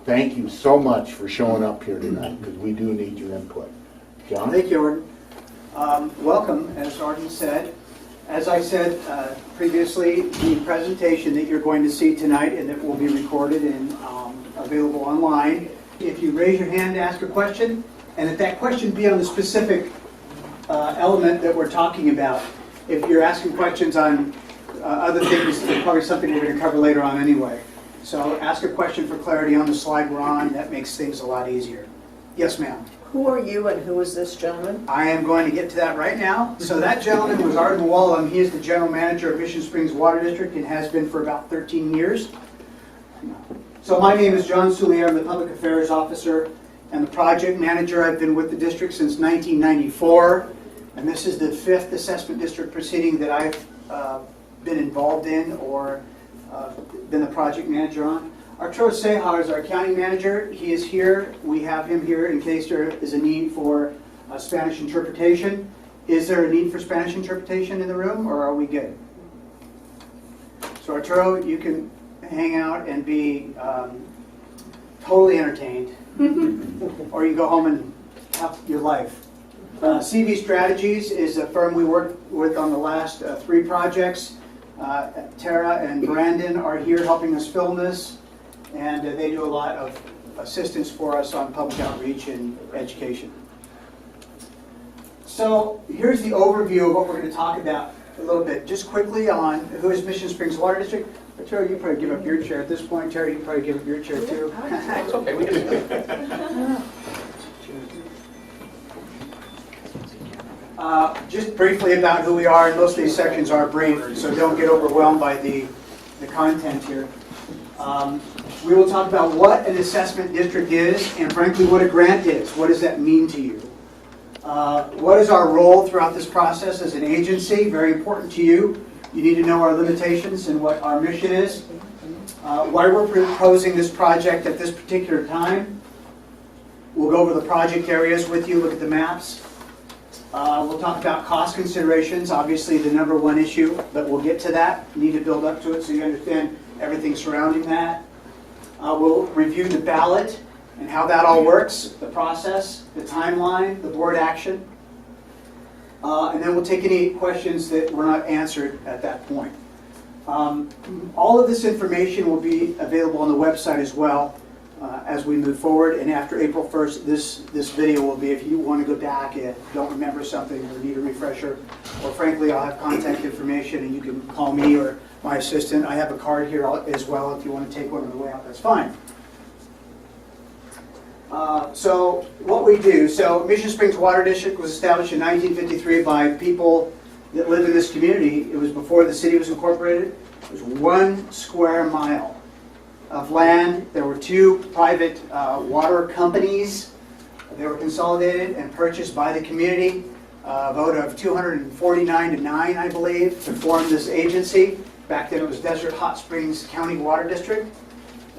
thank you so much for showing up here tonight, because we do need your input. John? Thank you, Arden. Welcome, as Arden said. As I said previously, the presentation that you're going to see tonight and that will be recorded and available online, if you raise your hand to ask a question, and if that question be on the specific element that we're talking about. If you're asking questions on other things, it's probably something we're going to cover later on anyway. So ask a question for clarity on the slide we're on. That makes things a lot easier. Yes, ma'am. Who are you and who is this gentleman? I am going to get to that right now. So that gentleman was Arden Wallum. He is the general manager of Mission Springs Water District and has been for about 13 years. So my name is John Soulier. I'm the public affairs officer and the project manager. I've been with the district since 1994, and this is the 5th assessment district proceeding that I've been involved in or been the project manager on. Arturo Cejar is our county manager. He is here. We have him here in case there is a need for Spanish interpretation. Is there a need for Spanish interpretation in the room, or are we good? So Arturo, you can hang out and be totally entertained, or you can go home and have your life. CV Strategies is a firm we worked with on the last 3 projects. Tara and Brandon are here helping us film this, and they do a lot of assistance for us on public outreach and education. So here's the overview of what we're going to talk about a little bit. Just quickly on who is Mission Springs Water District. Tara, you probably give up your chair at this point. Tara, you can probably give up your chair too. It's okay, we can do it. Just briefly about who we are, and most of these sections are brief, so don't get overwhelmed by the content here. We will talk about what an assessment district is, and frankly, what a grant is. What does that mean to you? What is our role throughout this process as an agency? Very important to you. You need to know our limitations and what our mission is. Why we're proposing this project at this particular time. We'll go over the project areas with you, look at the maps. We'll talk about cost considerations, obviously the number one issue, but we'll get to that. You need to build up to it so you understand everything surrounding that. We'll review the ballot and how that all works, the process, the timeline, the board action. And then we'll take any questions that were not answered at that point. All of this information will be available on the website as well as we move forward. And after April 1st, this video will be, if you want to go back and don't remember something or need a refresher, or frankly, I'll have contact information and you can call me or my assistant. I have a card here as well. If you want to take one on the way out, that's fine. So what we do, so Mission Springs Water District was established in 1953 by people that live in this community. It was before the city was incorporated. It was 1 square mile of land. There were 2 private water companies. They were consolidated and purchased by the community. A vote of 249 to 9, I believe, to form this agency. Back then it was Desert Hot Springs County Water District.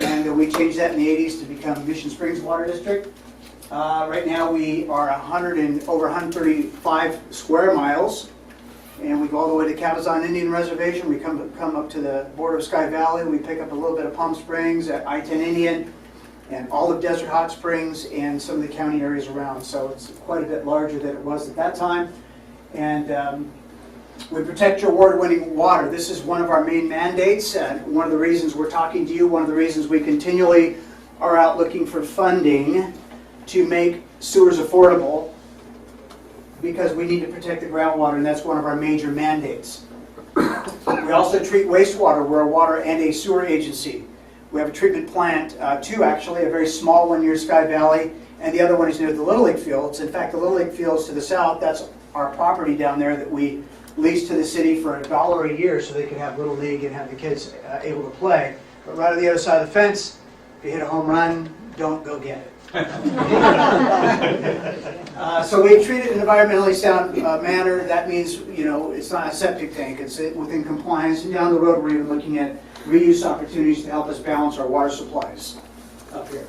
And we changed that in the 80s to become Mission Springs Water District. Right now we are over 135 square miles. And we go all the way to Cabazon Indian Reservation. We come up to the border of Sky Valley. We pick up a little bit of Palm Springs at I-10 Indian and all of Desert Hot Springs and some of the county areas around. So it's quite a bit larger than it was at that time. And we protect your award-winning water. This is one of our main mandates. One of the reasons we're talking to you, one of the reasons we continually are out looking for funding to make sewers affordable, because we need to protect the groundwater, and that's one of our major mandates. We also treat wastewater. We're a water and a sewer agency. We have a treatment plant, 2 actually, a very small one near Sky Valley, and the other one is near the Little League Fields. In fact, the Little League Fields to the south, that's our property down there that we lease to the city for $1 a year so they can have Little League and have the kids able to play. But right on the other side of the fence, if you hit a home run, don't go get it. So we treat it in an environmentally sound manner. That means, you know, it's not a septic tank. It's within compliance. And down the road, we're even looking at reuse opportunities to help us balance our water supplies up here.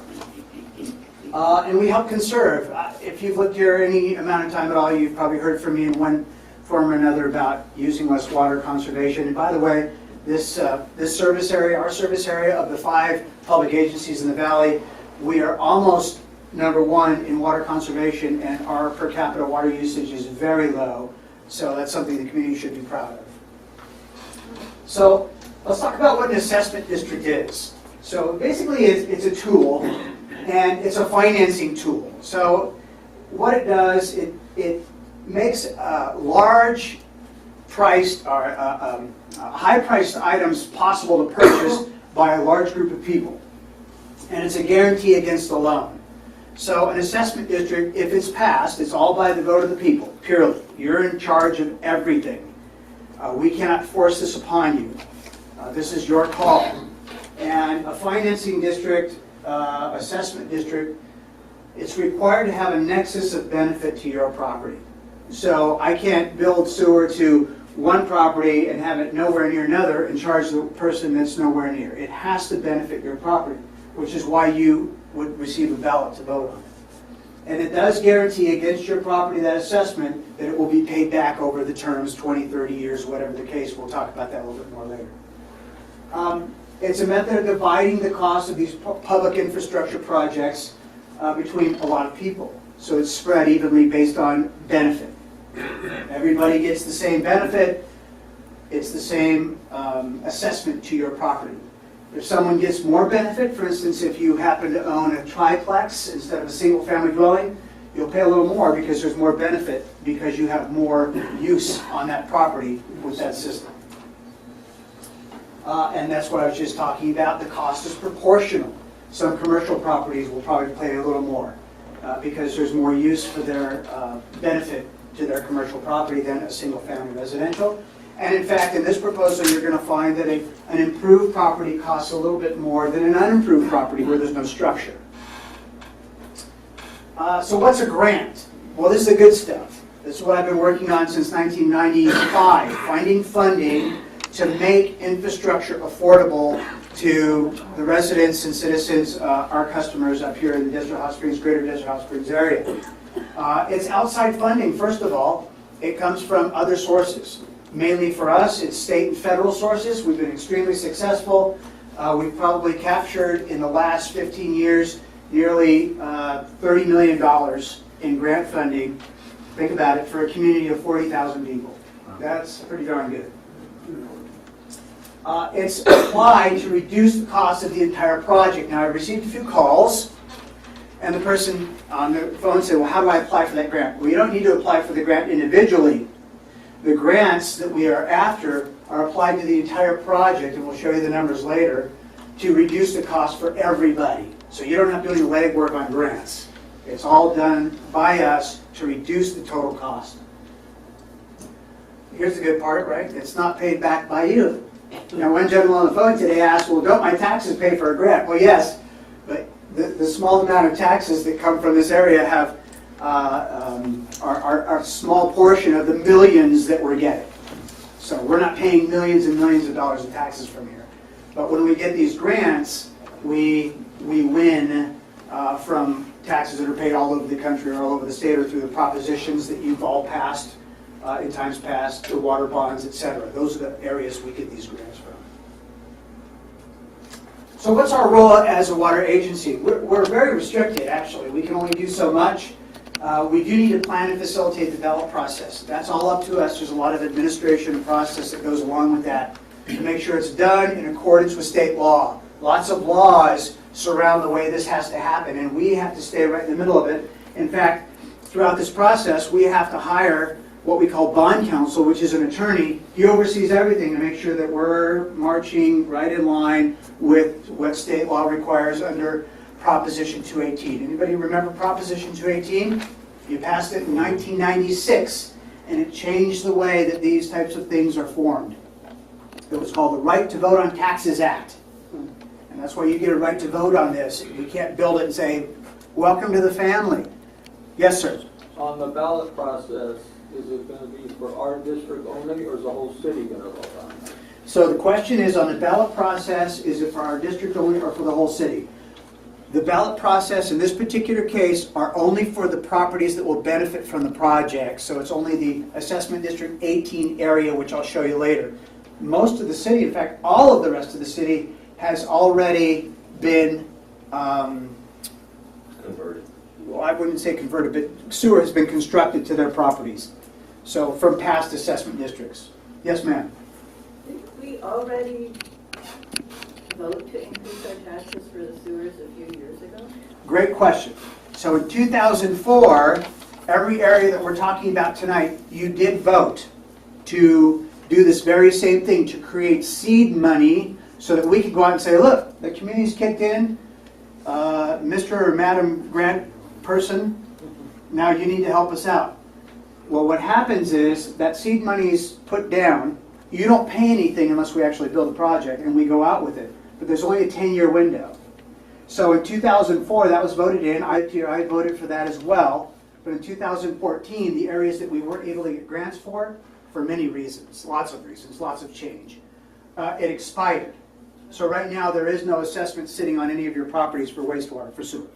And we help conserve. If you've lived here any amount of time at all, you've probably heard from me in one form or another about using less water conservation. And by the way, this service area, our service area of the 5 public agencies in the valley, We are almost #1 in water conservation, and our per capita water usage is very low. So that's something the community should be proud of. So let's talk about what an assessment district is. So basically it's a tool, and it's a financing tool. So what it does, it makes large priced or high priced items possible to purchase by a large group of people. And it's a guarantee against the loan. So an assessment district, if it's passed, it's all by the vote of the people, purely. You're in charge of everything. We cannot force this upon you. This is your call. And a financing district, assessment district, it's required to have a nexus of benefit to your property. So I can't build sewer to one property and have it nowhere near another and charge the person that's nowhere near. It has to benefit your property, which is why you would receive a ballot to vote on it. And it does guarantee against your property, that assessment, that it will be paid back over the terms, 20, 30 years, whatever the case. We'll talk about that a little bit more later. It's a method of dividing the cost of these public infrastructure projects between a lot of people. So it's spread evenly based on benefit. Everybody gets the same benefit. It's the same assessment to your property. If someone gets more benefit, for instance, if you happen to own a triplex instead of a single-family dwelling, you'll pay a little more because there's more benefit because you have more use on that property with that system. And that's what I was just talking about. The cost is proportional. Some commercial properties will probably pay a little more because there's more use for their benefit to their commercial property than a single-family residential. And in fact, in this proposal, you're going to find that an improved property costs a little bit more than an unimproved property where there's no structure. So what's a grant? Well, this is the good stuff. This is what I've been working on since 1995, finding funding to make infrastructure affordable to the residents and citizens, our customers up here in the Desert Hot Springs, greater Desert Hot Springs area. It's outside funding, first of all. It comes from other sources. Mainly for us, it's state and federal sources. We've been extremely successful. We've probably captured in the last 15 years nearly $30 million in grant funding. Think about it, for a community of 40,000 people. That's pretty darn good. It's applied to reduce the cost of the entire project. Now, I received a few calls, and the person on the phone said, well, how do I apply for that grant? Well, you don't need to apply for the grant individually. The grants that we are after are applied to the entire project, and we'll show you the numbers later, to reduce the cost for everybody. So you don't have to do any legwork on grants. It's all done by us to reduce the total cost. Here's the good part, right? It's not paid back by you. Now, one gentleman on the phone today asked, well, don't my taxes pay for a grant? Well, yes, but the small amount of taxes that come from this area have are a small portion of the millions that we're getting. So we're not paying millions and millions of dollars in taxes from here. But when we get these grants, we win from taxes that are paid all over the country or all over the state or through the propositions that you've all passed in times past, the water bonds, etc. Those are the areas we get these grants from. So what's our role as a water agency? We're very restricted, actually. We can only do so much. We do need to plan and facilitate the ballot process. That's all up to us. There's a lot of administration and process that goes along with that to make sure it's done in accordance with state law. Lots of laws surround the way this has to happen, and we have to stay right in the middle of it. In fact, throughout this process, we have to hire what we call bond counsel, which is an attorney. He oversees everything to make sure that we're marching right in line with what state law requires under Proposition 218. Anybody remember Proposition 218? You passed it in 1996, and it changed the way that these types of things are formed. It was called the Right to Vote on Taxes Act. And that's why you get a right to vote on this. You can't build it and say, welcome to the family. Yes, sir? On the ballot process, is it going to be for our district only, or is the whole city going to vote on it? So the question is, on the ballot process, is it for our district only or for the whole city? The ballot process in this particular case are only for the properties that will benefit from the project. So it's only the Assessment District 18 area, which I'll show you later. Most of the city, in fact, all of the rest of the city has already been converted. well, I wouldn't say converted, but sewer has been constructed to their properties. So from past assessment districts. Yes, ma'am? Did we already vote to increase our taxes for the sewers a few years ago? Great question. So in 2004, every area that we're talking about tonight, you did vote to do this very same thing, to create seed money so that we could go out and say, look, the community's kicked in, Mr. or Madam Grant person, now you need to help us out. Well, what happens is that seed money is put down. You don't pay anything unless we actually build a project and we go out with it. But there's only a 10-year window. So in 2004, that was voted in. I voted for that as well. But in 2014, the areas that we weren't able to get grants for many reasons, lots of change, it expired. So right now, there is no assessment sitting on any of your properties for wastewater, for sewer.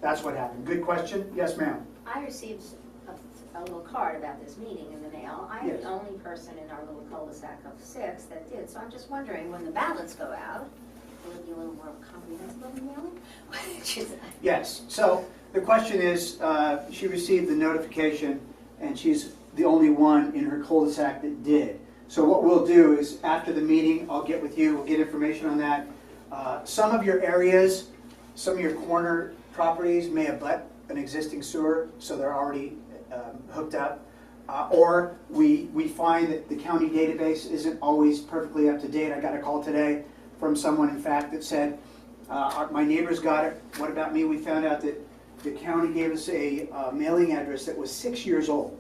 That's what happened. Good question? Yes, ma'am. I received a little card about this meeting in the mail. I am Yes. the only person in our little cul-de-sac of 6 that did, so I'm just wondering, when the ballots go out, will it be a little more comprehensive of a mailing? Yes. So the question is, she received the notification, and she's the only one in her cul-de-sac that did. So what we'll do is, after the meeting, I'll get with you, we'll get information on that. Some of your areas, some of your corner properties may abut an existing sewer, so they're already hooked up. Or we find that the county database isn't always perfectly up to date. I got a call today from someone, in fact, that said, my neighbors got it. What about me? We found out that the county gave us a mailing address that was 6 years old.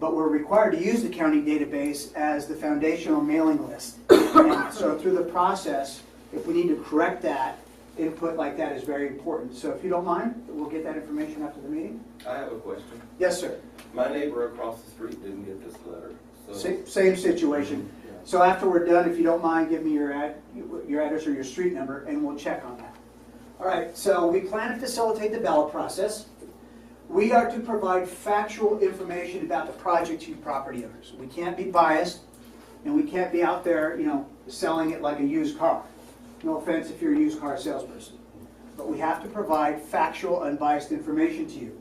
But we're required to use the county database as the foundational mailing list. And so through the process, if we need to correct that, input like that is very important. So if you don't mind, we'll get that information after the meeting. I have a question. Yes, sir. My neighbor across the street didn't get this letter. So Same situation. Yeah. So after we're done, if you don't mind, give me your address or your street number, and we'll check on that. All right, so we plan to facilitate the ballot process. We are to provide factual information about the project to property owners. We can't be biased, and we can't be out there, selling it like a used car. No offense if you're a used car salesperson. But we have to provide factual, unbiased information to you.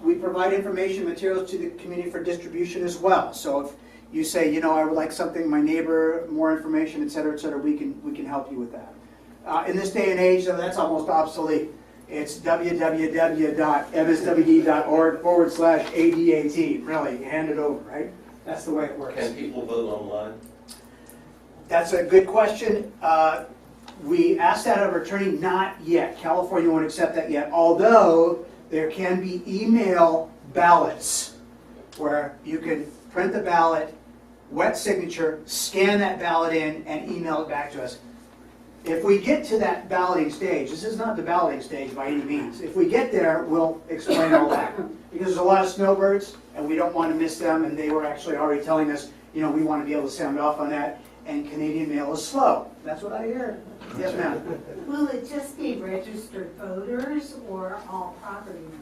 We provide information materials to the community for distribution as well. So if you say, I would like something, my neighbor, more information, et cetera, we can help you with that. In this day and age, though, that's almost obsolete. It's www.mswd.org/ADAT. Really, hand it over, right? That's the way it works. Can people vote online? That's a good question. We asked that of our attorney, not yet. California won't accept that yet, although there can be email ballots where you can print the ballot, wet signature, scan that ballot in, and email it back to us. If we get to that balloting stage, this is not the balloting stage by any means. If we get there, we'll explain all that. Because there's a lot of snowbirds, and we don't want to miss them, and they were actually already telling us, we want to be able to sound off on that, and Canadian mail is slow. That's what I hear. Yes, ma'am. Will it just be registered voters or all property owners?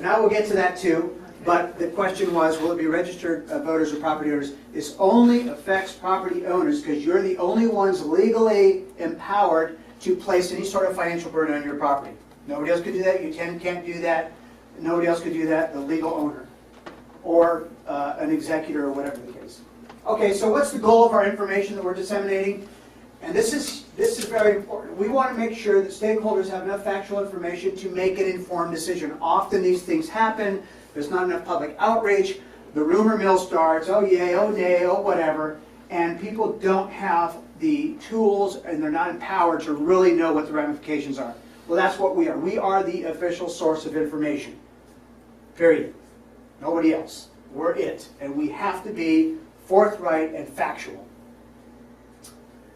Now we'll get to that too, but the question was, will it be registered voters or property owners? This only affects property owners because you're the only ones legally empowered to place any sort of financial burden on your property. Nobody else could do that. You can't do that. Nobody else could do that. The legal owner or an executor or whatever the case. Okay, so what's the goal of our information that we're disseminating? And this is very important. We want to make sure that stakeholders have enough factual information to make an informed decision. Often these things happen. There's not enough public outreach. The rumor mill starts, oh yay, oh nay, oh whatever. And people don't have the tools and they're not empowered to really know what the ramifications are. Well, that's what we are. We are the official source of information. Period. Nobody else. We're it. And we have to be forthright and factual.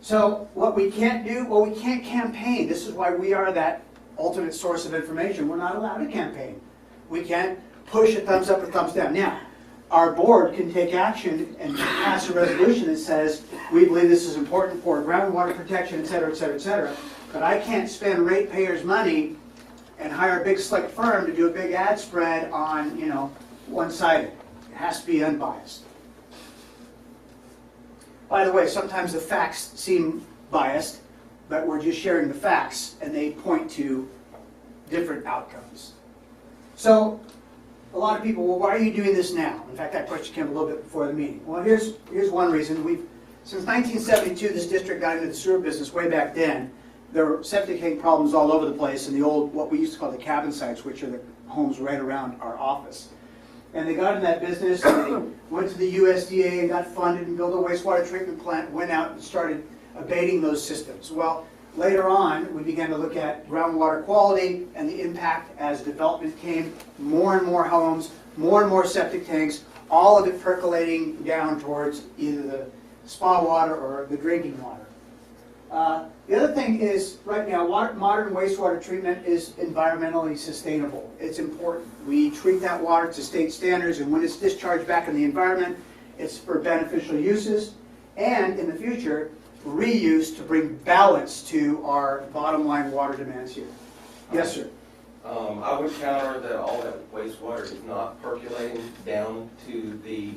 So what we can't do, well, we can't campaign. This is why we are that ultimate source of information. We're not allowed to campaign. We can't push a thumbs up or thumbs down. Now, our board can take action and pass a resolution that says, we believe this is important for groundwater protection, et cetera, et cetera, et cetera. But I can't spend ratepayers' money and hire a big slick firm to do a big ad spread on, one-sided. It has to be unbiased. By the way, sometimes the facts seem biased, but we're just sharing the facts, and they point to different outcomes. So a lot of people, well, why are you doing this now? In fact, that question came a little bit before the meeting. Well, here's one reason. Since 1972, this district got into the sewer business way back then. There were septic tank problems all over the place in the old, what we used to call the cabin sites, which are the homes right around our office. And they got in that business, and they went to the USDA and got funded and built a wastewater treatment plant, went out and started abating those systems. Well, later on, we began to look at groundwater quality and the impact as development came, more and more homes, more and more septic tanks, all of it percolating down towards either the spa water or the drinking water. The other thing is, right now, modern wastewater treatment is environmentally sustainable. It's important. We treat that water to state standards, and when it's discharged back in the environment, it's for beneficial uses, and in the future, reuse to bring balance to our bottom line water demands here. Yes, sir. I would counter that all that wastewater is not percolating down to the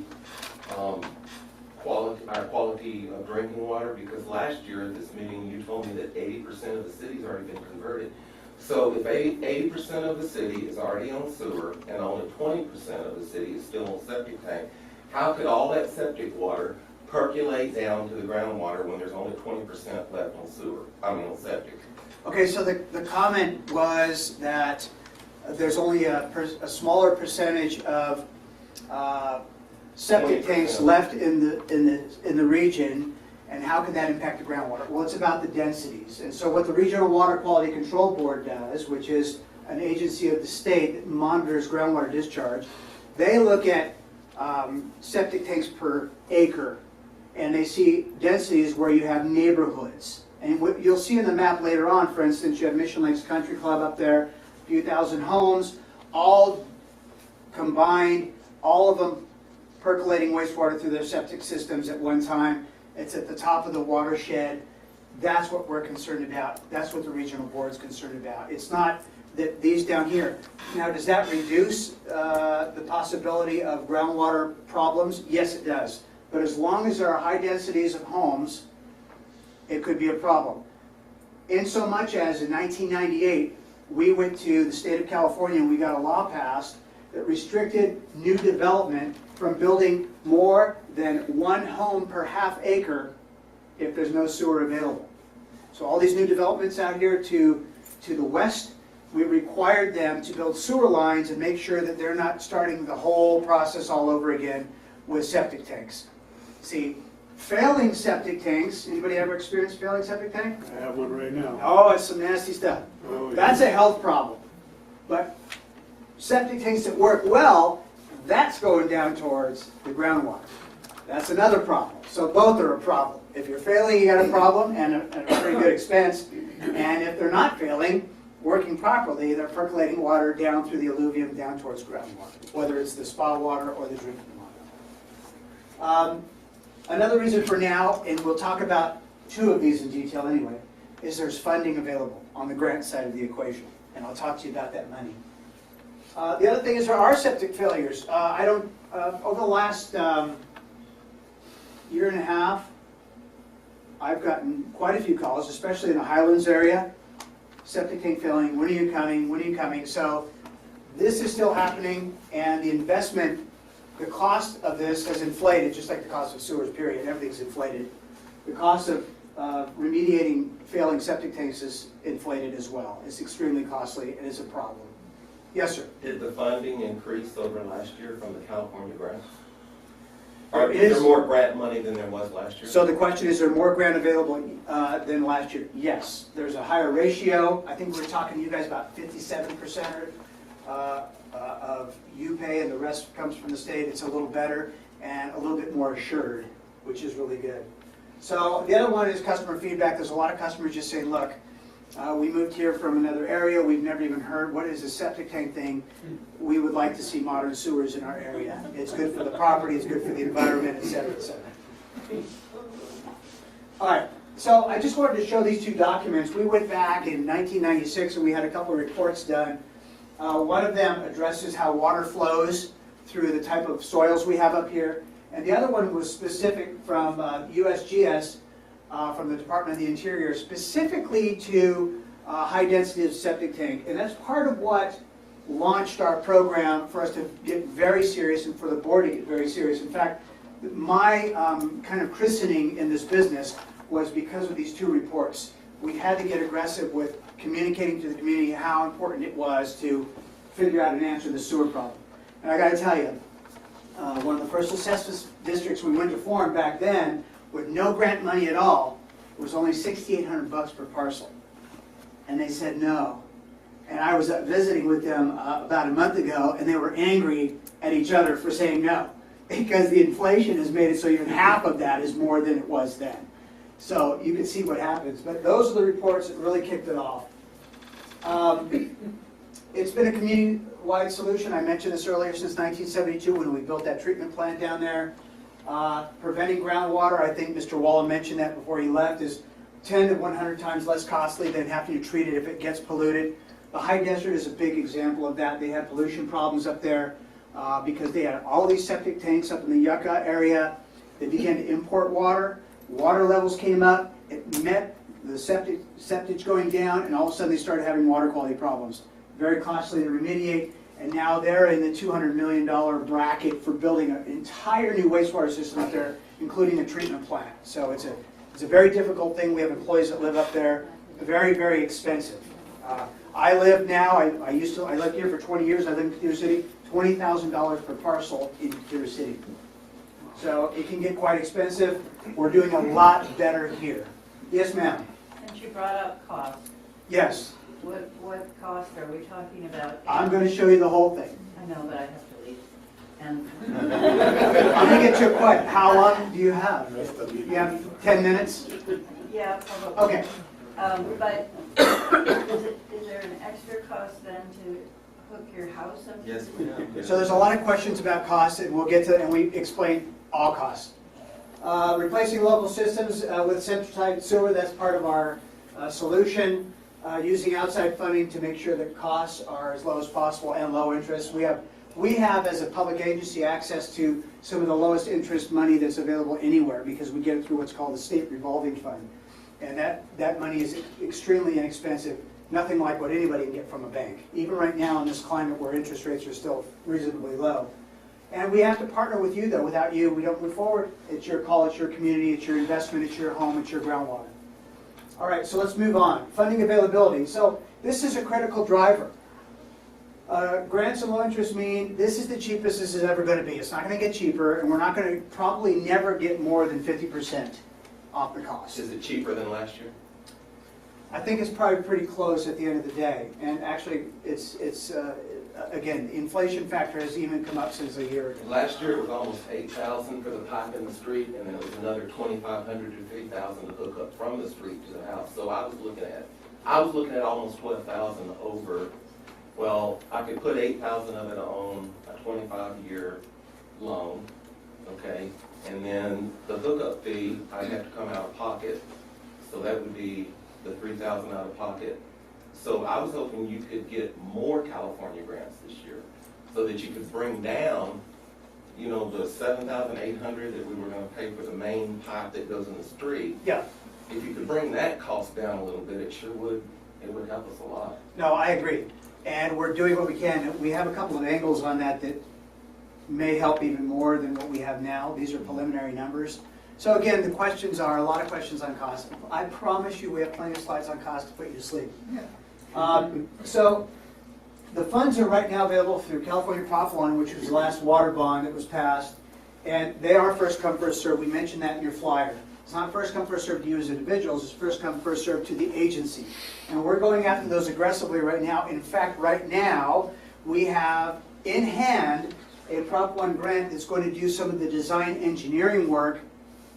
quality of drinking water, because last year at this meeting you told me that 80% of the city's already been converted. So if 80% of the city is already on sewer and only 20% of the city is still on septic tank, how could all that septic water percolate down to the groundwater when there's only 20% left on septic? Okay, so the comment was that there's only a smaller percentage of septic 20%. tanks left in the region, and how can that impact the groundwater? Well, it's about the densities. And so what the Regional Water Quality Control Board does, which is an agency of the state that monitors groundwater discharge, they look at septic tanks per acre, and they see densities where you have neighborhoods. And what you'll see in the map later on, for instance, you have Mission Lakes Country Club up there, a few thousand homes, all combined, all of them percolating wastewater through their septic systems at one time. It's at the top of the watershed. That's what we're concerned about. That's what the regional board is concerned about. It's not that these down here. Now, does that reduce the possibility of groundwater problems? Yes, it does. But as long as there are high densities of homes, it could be a problem. In so much as in 1998, we went to the state of California and we got a law passed that restricted new development from building more than one home per half acre if there's no sewer available. So all these new developments out here to the west, we required them to build sewer lines and make sure that they're not starting the whole process all over again with septic tanks. See, failing septic tanks, anybody ever experienced failing septic tank? I have one right now. Oh, it's some nasty stuff. Oh, yeah. That's a health problem. But septic tanks that work well, that's going down towards the groundwater. That's another problem. So both are a problem. If you're failing, you got a problem and a pretty good expense. And if they're not failing, working properly, they're percolating water down through the alluvium down towards groundwater, whether it's the spa water or the drinking water. Another reason for now, and we'll talk about two of these in detail anyway, is there's funding available on the grant side of the equation. And I'll talk to you about that money. The other thing is there are septic failures. Over the last year and a half, I've gotten quite a few calls, especially in the Highlands area. Septic tank failing, when are you coming, when are you coming? So this is still happening, and the investment, the cost of this has inflated, just like the cost of sewers, period. Everything's inflated. The cost of remediating failing septic tanks is inflated as well. It's extremely costly, and it's a problem. Yes, sir? Did the funding increase over last year from the California grants? There Or is is- there more grant money than there was last year? So the question is, there more grant available than last year? Yes. There's a higher ratio. I think we're talking to you guys about 57% of you pay, and the rest comes from the state. It's a little better and a little bit more assured, which is really good. So the other one is customer feedback. There's a lot of customers just saying, look, we moved here from another area. We've never even heard, what is a septic tank thing? We would like to see modern sewers in our area. It's good for the property, it's good for the environment, et cetera, et cetera. All right, so I just wanted to show these two documents. We went back in 1996 and we had a couple of reports done. One of them addresses how water flows through the type of soils we have up here. And the other one was specific from USGS, from the Department of the Interior, specifically to high density septic tank. And that's part of what launched our program for us to get very serious and for the board to get very serious. In fact, my kind of christening in this business was because of these two reports. We had to get aggressive with communicating to the community how important it was to figure out and answer the sewer problem. And I got to tell you, one of the first assessment districts we went to form back then, with no grant money at all, was only $6,800 per parcel. And they said no. And I was visiting with them about a month ago, and they were angry at each other for saying no, because the inflation has made it so even half of that is more than it was then. So you can see what happens. But those are the reports that really kicked it off. It's been a community-wide solution. I mentioned this earlier, since 1972 when we built that treatment plant down there. Preventing groundwater, I think Mr. Wallen mentioned that before he left, is 10 to 100 times less costly than having to treat it if it gets polluted. The high desert is a big example of that. They had pollution problems up there because they had all these septic tanks up in the Yucca area. They began to import water. Water levels came up. It met the septic going down, and all of a sudden they started having water quality problems. Very costly to remediate, and now they're in the $200 million bracket for building an entire new wastewater system up there, including a treatment plant. So it's a very difficult thing. We have employees that live up there. Very, very expensive. I live now, I lived here for 20 years. I lived in Cedar City, $20,000 per parcel in Cedar City. So it can get quite expensive. We're doing a lot better here. Yes, ma'am. Since you brought up cost, Yes. what cost are we talking about? I'm going to show you the whole thing. I know, but I have to leave. And I'm going to get you a question. How long do you have? You have 10 minutes? yeah, probably. Okay. But is there an extra cost then to hook your house up? Yes, we have. So there's a lot of questions about costs, and we'll get to, and we explain all costs. Replacing local systems with central sewer, that's part of our solution. Using outside funding to make sure that costs are as low as possible and low interest. We have as a public agency access to some of the lowest interest money that's available anywhere because we get it through what's called the state revolving fund. And that money is extremely inexpensive, nothing like what anybody can get from a bank. Even right now in this climate where interest rates are still reasonably low. And we have to partner with you though. Without you, we don't move forward. It's your call, it's your community, it's your investment, it's your home, it's your groundwater. All right, so let's move on. Funding availability. So this is a critical driver. Grants and low interest mean this is the cheapest this is ever going to be. It's not going to get cheaper, and we're not going to probably never get more than 50% off the cost. Is it cheaper than last year? I think it's probably pretty close at the end of the day. And actually, it's again, the inflation factor has even come up since a year ago. Last year it was almost $8,000 for the pipe in the street, and then it was another $2,500 to $3,000 to hook up from the street to the house. So I was looking at almost $12,000 over. Well, I could put $8,000 of it on a 25-year loan, okay, and then the hookup fee I'd have to come out of pocket, so that would be the $3,000 out of pocket. So I was hoping you could get more California grants this year so that you could bring down, you know, the $7,800 that we were going to pay for the main pipe that goes in the street. Yeah. If you could bring that cost down a little bit, it would help us a lot. No, I agree. And we're doing what we can. We have a couple of angles on that may help even more than what we have now. These are preliminary numbers. So again, the questions are a lot of questions on cost. I promise you we have plenty of slides on cost to put you to sleep. So the funds are right now available through California Prop 1, which was the last water bond that was passed. And they are first come, first served. We mentioned that in your flyer. It's not first come, first served to you as individuals. It's first come, first served to the agency. And we're going after those aggressively right now. In fact, right now, we have in hand a Prop 1 grant that's going to do some of the design engineering work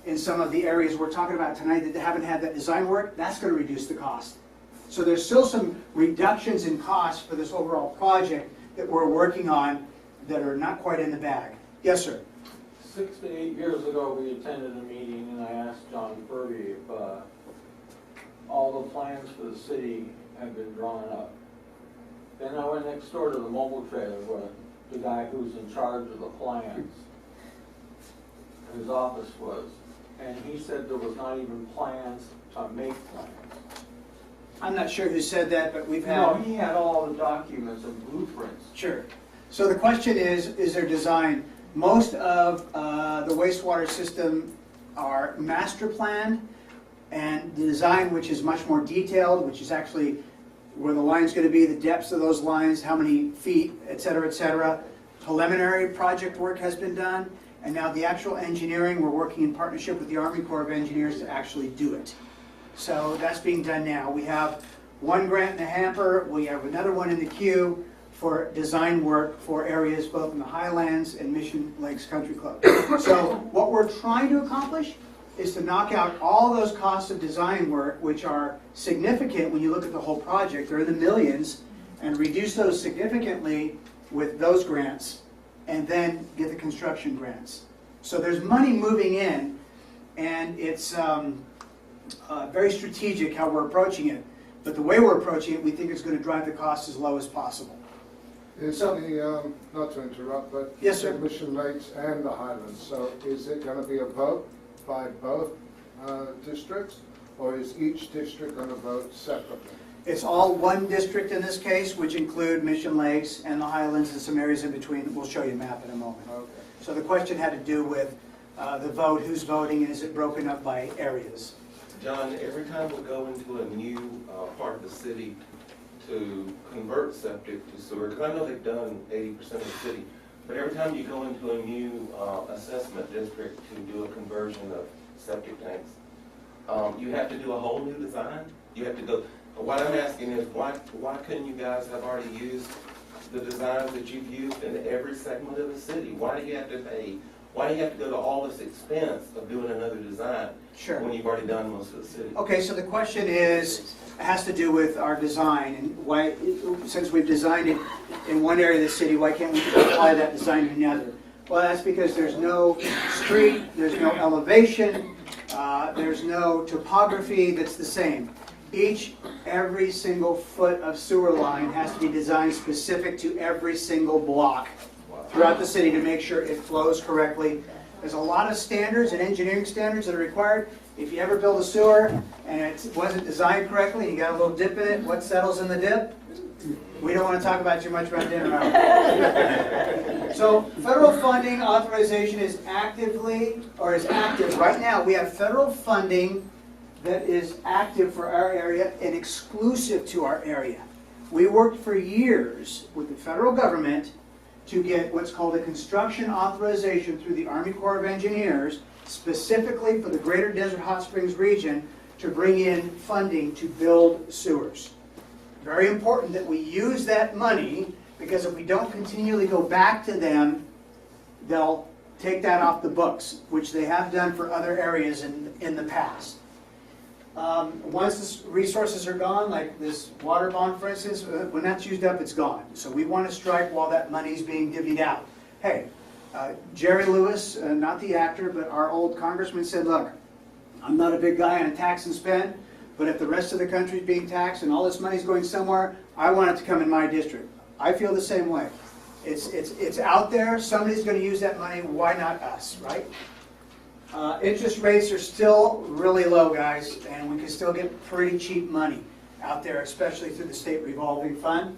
in some of the areas we're talking about tonight that haven't had that design work. That's going to reduce the cost. So there's still some reductions in cost for this overall project that we're working on that are not quite in the bag. Yes, sir. 6 to 8 years ago, we attended a meeting and I asked John Furby if all the plans for the city had been drawn up. Then I went next door to the mobile trailer where the guy who's in charge of the plans, his office was, and he said there was not even plans to make plans. I'm not sure who said that, but we've had. No, he had all the documents and blueprints. Sure. So the question is there design? Most of the wastewater system are master planned, and the design, which is much more detailed, which is actually where the line's going to be, the depths of those lines, how many feet, et cetera, preliminary project work has been done, and now the actual engineering, we're working in partnership with the Army Corps of Engineers to actually do it. So that's being done now. We have one grant in the hamper, we have another one in the queue for design work for areas both in the Highlands and Mission Lakes Country Club. So what we're trying to accomplish is to knock out all those costs of design work, which are significant when you look at the whole project, they're in the millions, and reduce those significantly with those grants, and then get the construction grants. So there's money moving in, and it's very strategic how we're approaching it. But the way we're approaching it, we think it's going to drive the cost as low as possible. Is the, not to interrupt, but Yes, sir. Mission Lakes and the Highlands, so is it going to be a vote by both districts, or is each district going to vote separately? It's all one district in this case, which include Mission Lakes and the Highlands and some areas in between. We'll show you a map in a moment. Okay. So the question had to do with the vote, who's voting, and is it broken up by areas? John, every time we go into a new part of the city to convert septic to sewer, because I know they've done 80% of the city, but every time you go into a new assessment district to do a conversion of septic tanks, you have to do a whole new design. You have to go. What I'm asking is, why couldn't you guys have already used the designs that you've used in every segment of the city? Why do you have to pay? Why do you have to go to all this expense of doing another design Sure. when you've already done most of the city? Okay, so the question has to do with our design, and why, since we've designed it in one area of the city, why can't we apply that design to another? Well, that's because there's no street, there's no elevation, there's no topography that's the same. Every single foot of sewer line has to be designed specific to every single block throughout the city to make sure it flows correctly. There's a lot of standards and engineering standards that are required. If you ever build a sewer and it wasn't designed correctly, and you got a little dip in it, what settles in the dip? We don't want to talk about too much around dinner hour. So federal funding authorization is active right now. We have federal funding that is active for our area and exclusive to our area. We worked for years with the federal government to get what's called a construction authorization through the Army Corps of Engineers, specifically for the Greater Desert Hot Springs region, to bring in funding to build sewers. Very important that we use that money, because if we don't continually go back to them, they'll take that off the books, which they have done for other areas in the past. Once the resources are gone, like this water bond, for instance, when that's used up, it's gone. So we want to strike while that money's being divvied out. Hey, Jerry Lewis, not the actor, but our old congressman said, look, I'm not a big guy on tax and spend, but if the rest of the country's being taxed and all this money's going somewhere, I want it to come in my district. I feel the same way. It's out there, somebody's going to use that money, why not us, right? Interest rates are still really low, guys, and we can still get pretty cheap money out there, especially through the state revolving fund.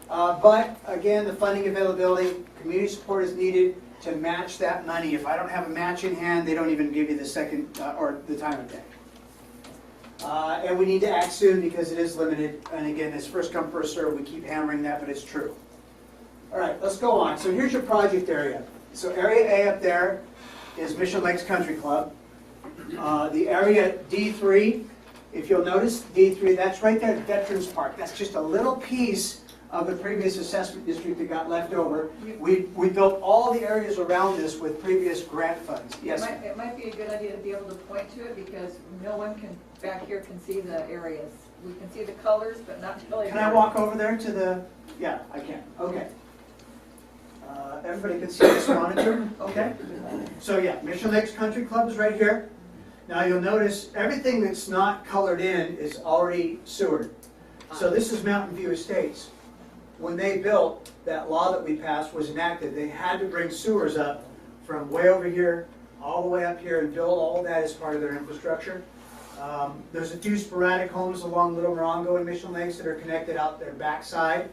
But again, the funding availability, community support is needed to match that money. If I don't have a match in hand, they don't even give you the second or the time of day. And we need to act soon because it is limited. And again, it's first come, first serve. We keep hammering that, but it's true. All right, let's go on. So here's your project area. So area A up there is Mission Lakes Country Club. The area D3, if you'll notice, D3, that's right there at Veterans Park. That's just a little piece of the previous assessment district that got left over. We built all the areas around this with previous grant funds. Yes? It might be a good idea to be able to point to it because no one back here can see the areas. We can see the colors, but not really. Can I walk over there to the, yeah, I can, okay. Everybody can see this monitor, okay? So yeah, Mission Lakes Country Club is right here. Now you'll notice everything that's not colored in is already sewered. So this is Mountain View Estates. When they built, that law that we passed was enacted. They had to bring sewers up from way over here, all the way up here and build all of that as part of their infrastructure. There's a few sporadic homes along Little Morongo and Mission Lakes that are connected out their backside.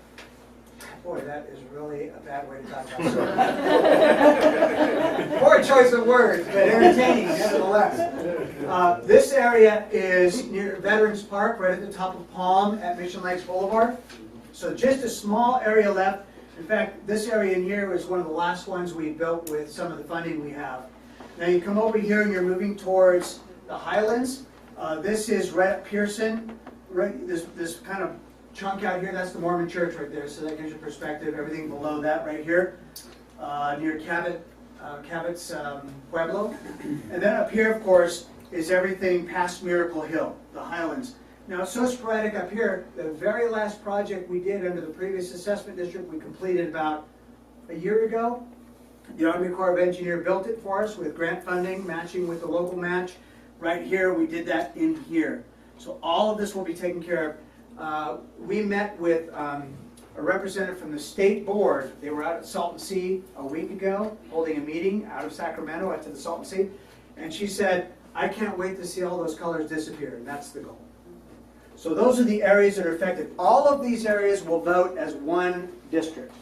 Boy, that is really a bad way to talk about Seward. Poor choice of words, but entertaining nevertheless. This area is near Veterans Park, right at the top of Palm at Mission Lakes Boulevard. So just a small area left. In fact, this area in here was one of the last ones we built with some of the funding we have. Now you come over here and you're moving towards the Highlands. This is right at Pearson, right, this kind of chunk out here, that's the Mormon church right there, so that gives you perspective. Everything below that right here, near Cabot's Pueblo. And then up here, of course, is everything past Miracle Hill, the Highlands. Now, it's so sporadic up here, the very last project we did under the previous assessment district, we completed about a year ago. The Army Corps of Engineers built it for us with grant funding, matching with the local match. Right here, we did that in here. So all of this will be taken care of. We met with a representative from the state board. They were out at Salton Sea a week ago, holding a meeting out of Sacramento at the Salton Sea. And she said, I can't wait to see all those colors disappear, and that's the goal. So those are the areas that are affected. All of these areas will vote as one district.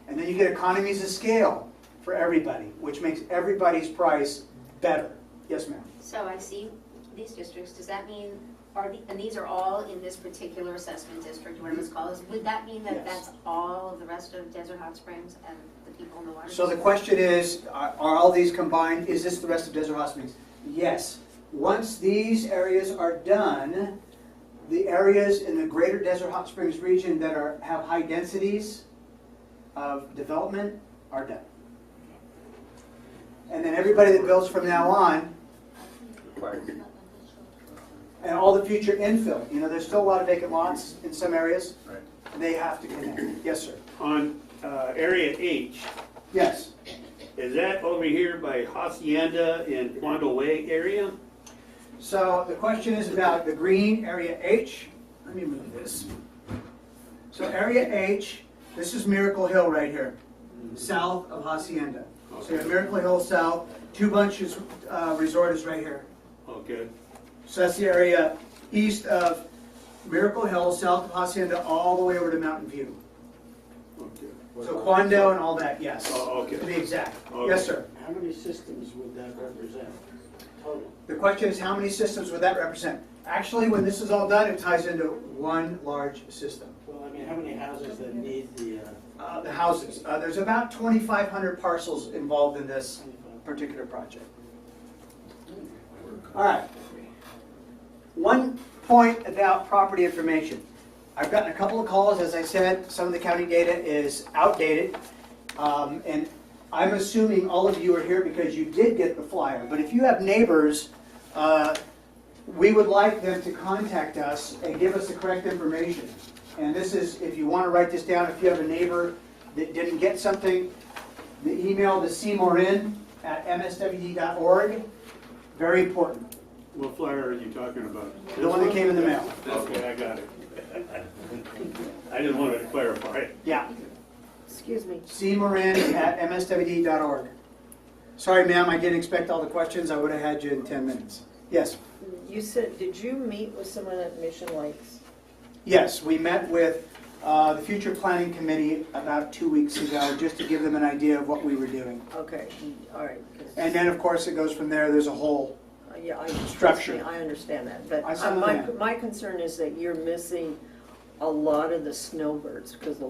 And then you get economies of scale for everybody, which makes everybody's price better. Yes, ma'am. So I see these districts, does that mean, and these are all in this particular assessment district, whatever it's called, would that mean that Yes. that's all of the rest of Desert Hot Springs and the people in the water? So the question is, are all these combined? Is this the rest of Desert Hot Springs? Yes. Once these areas are done, the areas in the greater Desert Hot Springs region that have high densities of development are done. And then everybody that builds from now on, and all the future infill, you know, there's still a lot of vacant lots in some areas. Right. And they have to connect. Yes, sir. On Area H, Yes. is that over here by Hacienda in Quando Way area? So the question is about the green area H. Let me move this. So area H, this is Miracle Hill right here, south of Hacienda. So you have Miracle Hill south, Two Bunches Resort is right here. Okay. So that's the area east of Miracle Hill, south of Hacienda, all the way over to Mountain View. Okay. So Quando and all that, yes. Oh, okay. To be exact. Okay. Yes, sir. How many systems would that represent total? The question is, how many systems would that represent? Actually, when this is all done, it ties into one large system. Well, I mean, how many houses that need the, The houses, there's about 2,500 parcels involved in this particular project. All right. One point about property information. I've gotten a couple of calls, as I said, some of the county data is outdated. And I'm assuming all of you are here because you did get the flyer. But if you have neighbors, we would like them to contact us and give us the correct information. And this is, if you want to write this down, if you have a neighbor that didn't get something, the email to seymourn@mswd.org, very important. What flyer are you talking about? The one that came in the mail. Okay, I got it. I just wanted to clarify it. Yeah, Excuse me. seymourn@mswd.org. Sorry, ma'am, I didn't expect all the questions. I would have had you in 10 minutes. Yes. You said, did you meet with someone at Mission Lakes? Yes, we met with the Future Planning Committee about 2 weeks ago, just to give them an idea of what we were doing. Okay, all right. 'Cause- And then, of course, it goes from there. There's a whole Yeah, structure. I understand that, but I saw my that. my concern is that you're missing a lot of the snowbirds, because a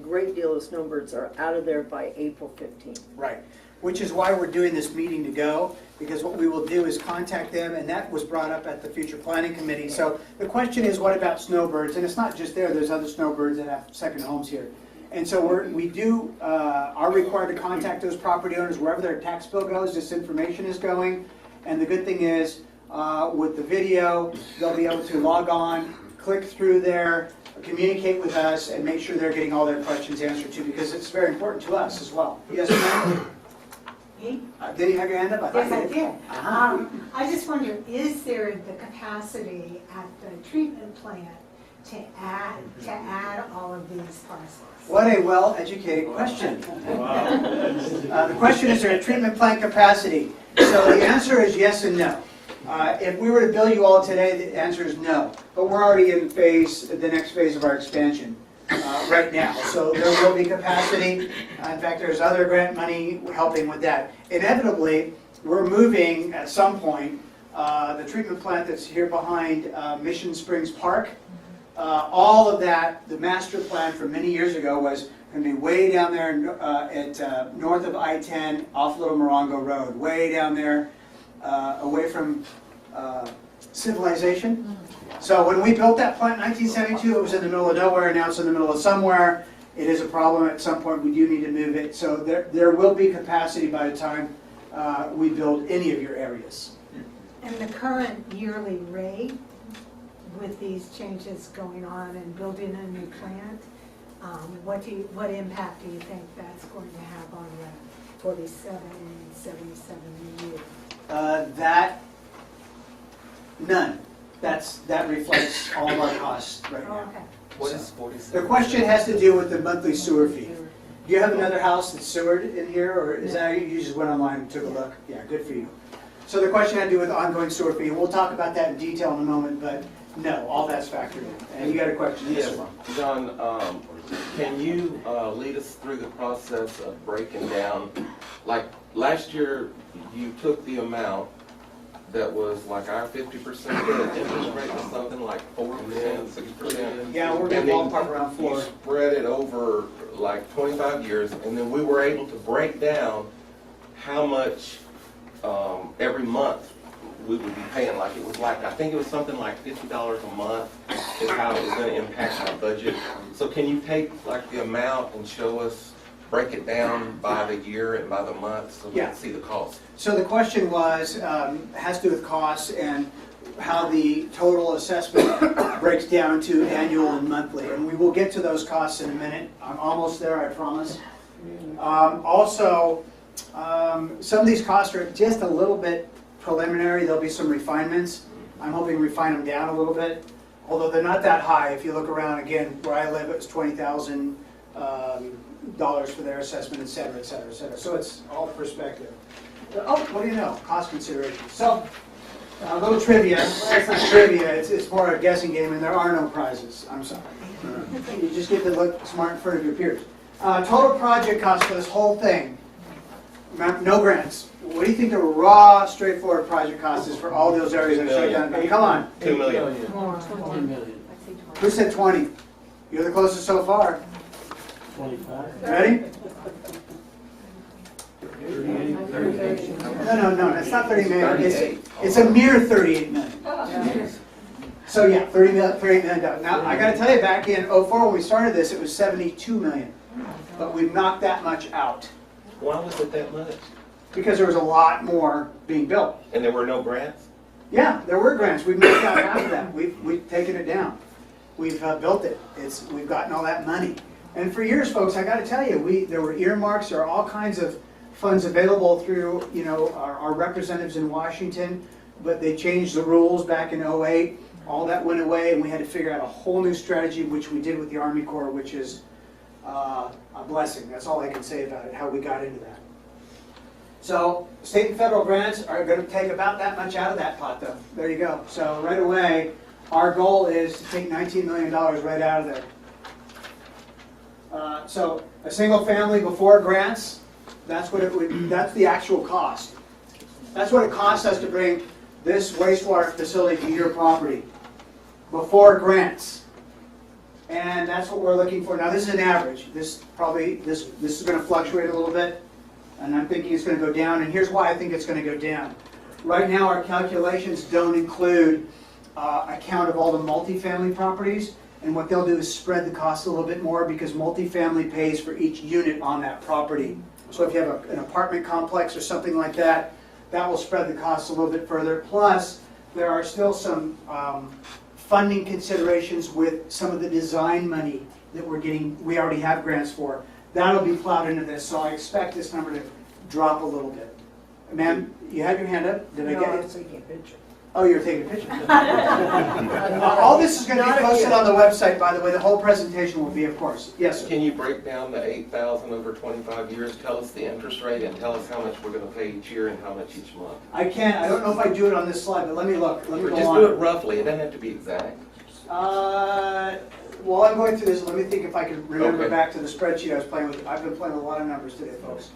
great deal of snowbirds are out of there by April 15th. Right, which is why we're doing this meeting to go, because what we will do is contact them, and that was brought up at the Future Planning Committee. So the question is, what about snowbirds? And it's not just there's other snowbirds that have second homes here. And so are required to contact those property owners wherever their tax bill goes, this information is going. And the good thing is, with the video, they'll be able to log on, click through there, communicate with us, and make sure they're getting all their questions answered too, because it's very important to us as well. Yes, ma'am? Me? Did you have your hand up? Yes, I thought you did. Uh-huh. I just wonder, is there the capacity at the treatment plant to add all of these parcels? What a well-educated question. The question is, there a treatment plant capacity? So the answer is yes and no. If we were to bill you all today, the answer is no. But we're already in the next phase of our expansion right now. So there will be capacity. In fact, there's other grant money helping with that. Inevitably, we're moving at some point the treatment plant that's here behind Mission Springs Park. All of that, the master plan from many years ago was going to be way down there at north of I-10 off Little Morongo Road, way down there away from civilization. So when we built that plant in 1972, it was in the middle of nowhere, now it's in the middle of somewhere. It is a problem. At some point we do need to move it. So there will be capacity by the time we build any of your areas. And the current yearly rate with these changes going on and building a new plant, what impact do you think that's going to have on the 47 and 77 years? None. That reflects all of our costs right now. Okay. What is 47? The question has to do with the monthly sewer fee. Do you have another house that's sewered in here, or is that, you just went online and took a look? Yeah, good for you. So the question had to do with ongoing sewer fee. We'll talk about that in detail in a moment, but no, all that's factored in. And you got a question? Yes, sir. John, can you lead us through the process of breaking down, like last year you took the amount that was like our 50%, the interest rate was something like 4%, 6%. Yeah, we're going to ballpark around 4. You spread it over like 25 years, and then we were able to break down how much every month we would be paying. Like it was like, I think it was something like $50 a month is how it was going to impact our budget. So can you take like the amount and show us, break it down by the year and by the month so we can see the cost? So the question was, has to do with costs and how the total assessment breaks down to annual and monthly. And we will get to those costs in a minute. I'm almost there, I promise. Also, some of these costs are just a little bit preliminary. There'll be some refinements. I'm hoping to refine them down a little bit, although they're not that high. If you look around, again, where I live, it's $20,000 for their assessment, et cetera, et cetera, et cetera. So it's all perspective. Oh, what do you know? Cost considerations. So, a little trivia. Well, it's not trivia. It's more a guessing game, and there are no prizes. I'm sorry. You just get to look smart in front of your peers. Total project cost for this whole thing. No grants. What do you think the raw, straightforward project cost is for all those areas I've shut down? Come on. $2 million. $20 million. Who said 20? You're the closest so far. 25. Ready? No, it's not 30 million. It's a mere 38 million. So yeah, $38 million. Now, I got to tell you, back in 04 when we started this, it was 72 million. But we've knocked that much out. Why was it that much? Because there was a lot more being built. And there were no grants? Yeah, there were grants. We've knocked out half of that. We've taken it down. We've built it. We've gotten all that money. And for years, folks, I got to tell you, there were earmarks. There are all kinds of funds available through, our representatives in Washington, but they changed the rules back in 08. All that went away, and we had to figure out a whole new strategy, which we did with the Army Corps, which is a blessing. That's all I can say about it, how we got into that. So state and federal grants are going to take about that much out of that pot, though. There you go. So right away, our goal is to take $19 million right out of there. So a single family before grants, that's the actual cost. That's what it costs us to bring this wastewater facility to your property before grants. And that's what we're looking for. Now this is an average. This is going to fluctuate a little bit, and I'm thinking it's going to go down, and here's why I think it's going to go down. Right now our calculations don't include a count of all the multifamily properties, and what they'll do is spread the cost a little bit more because multifamily pays for each unit on that property. So if you have an apartment complex or something like that, that will spread the cost a little bit further. Plus, there are still some funding considerations with some of the design money that we already have grants for. That'll be plowed into this, so I expect this number to drop a little bit. Ma'am, you have your hand up? Did I get it? Oh, you're taking a picture. All this is going to be posted on the website, by the way. The whole presentation will be, of course. Yes, sir. Can you break down the 8,000 over 25 years? Tell us the interest rate and tell us how much we're going to pay each year and how much each month. I can't. I don't know if I do it on this slide, but let me look. Let me Or go just on. do it roughly. It doesn't have to be exact. While I'm going through this, let me think if I can remember Okay. back to the spreadsheet I was playing with. I've been playing with a lot of numbers today, folks.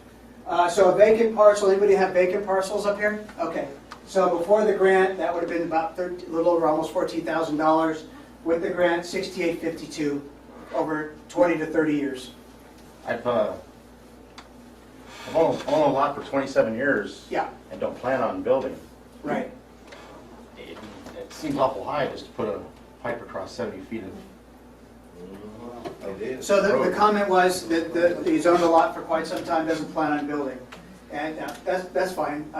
So a vacant parcel, anybody have vacant parcels up here? Okay. So before the grant, that would have been about a little over almost $14,000. With the grant, $6,852 over 20 to 30 years. I've owned a lot for 27 years. Yeah. And don't plan on building. Right. It seems awful high just to put a pipe across 70 feet of. It is. So the comment was that he's owned a lot for quite some time, doesn't plan on building. And that's fine.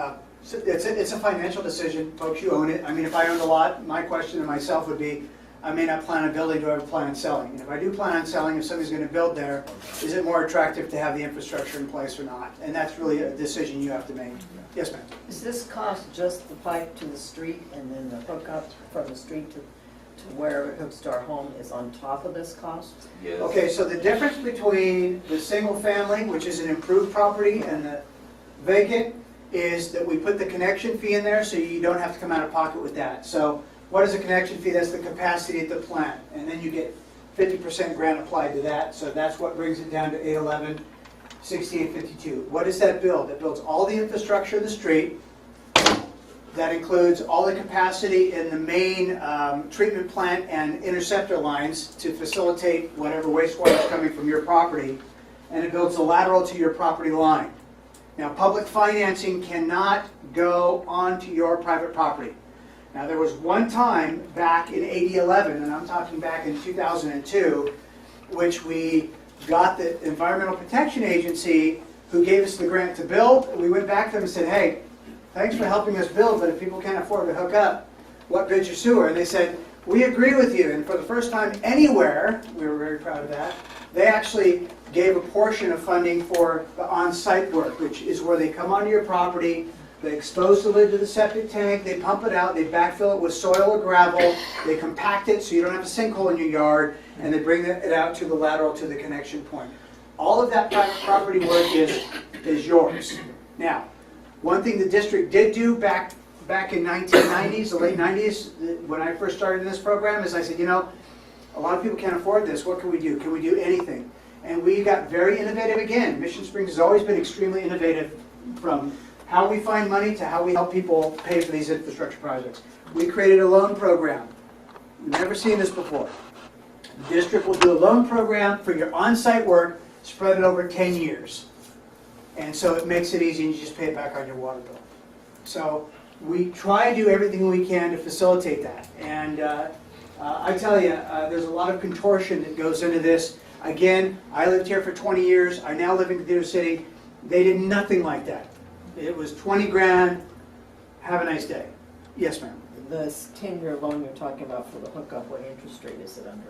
So it's a financial decision. Folks, you own it. I mean, if I owned a lot, my question to myself would be, I may not plan on building, do I ever plan on selling? And if I do plan on selling, if somebody's going to build there, is it more attractive to have the infrastructure in place or not? And that's really a decision you have to make. Yes, ma'am. Is this cost just the pipe to the street and then the hookup from the street to where it hooks to our home is on top of this cost? Yes. Okay, so the difference between the single family, which is an improved property, and the vacant is that we put the connection fee in there so you don't have to come out of pocket with that. So what is a connection fee? That's the capacity at the plant. And then you get 50% grant applied to that. So that's what brings it down to 811, 6852. What does that build? It builds all the infrastructure of the street. That includes all the capacity in the main treatment plant and interceptor lines to facilitate whatever wastewater is coming from your property. And it builds a lateral to your property line. Now, public financing cannot go onto your private property. Now, there was one time back in 8011, and I'm talking back in 2002, which we got the Environmental Protection Agency who gave us the grant to build. We went back to them and said, hey, thanks for helping us build, but if people can't afford to hook up, what good's your sewer? And they said, we agree with you. And for the first time anywhere, we were very proud of that, they actually gave a portion of funding for the on-site work, which is where they come onto your property, they expose the lid to the septic tank, they pump it out, they backfill it with soil or gravel, they compact it so you don't have a sinkhole in your yard, and they bring it out to the lateral to the connection point. All of that private property work is yours. Now, one thing the district did do back in 1990s, the late 90s, when I first started in this program, is I said, you know, a lot of people can't afford this. What can we do? Can we do anything? And we got very innovative again. Mission Springs has always been extremely innovative from how we find money to how we help people pay for these infrastructure projects. We created a loan program. We've never seen this before. The district will do a loan program for your on-site work, spread it over 10 years. And so it makes it easy and you just pay it back on your water bill. So we try to do everything we can to facilitate that. And I tell you, there's a lot of contortion that goes into this. Again, I lived here for 20 years. I now live in Cathedral City. They did nothing like that. It was 20 grand. Have a nice day. Yes, ma'am. This 10-year loan you're talking about for the hookup, what interest rate is it under?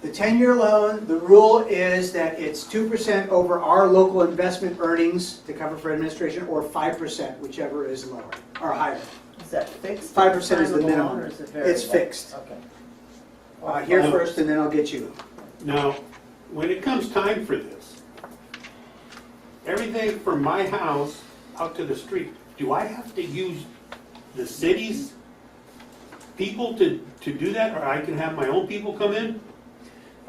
The 10-year loan, the rule is that it's 2% over our local investment earnings to cover for administration, or 5%, whichever is lower or higher. Is that fixed? 5% is the Time of loan, minimum. or is it variable? It's fixed. Okay. Here first, and then I'll get you. Now, when it comes time for this, everything from my house out to the street, do I have to use the city's people to do that, or I can have my own people come in?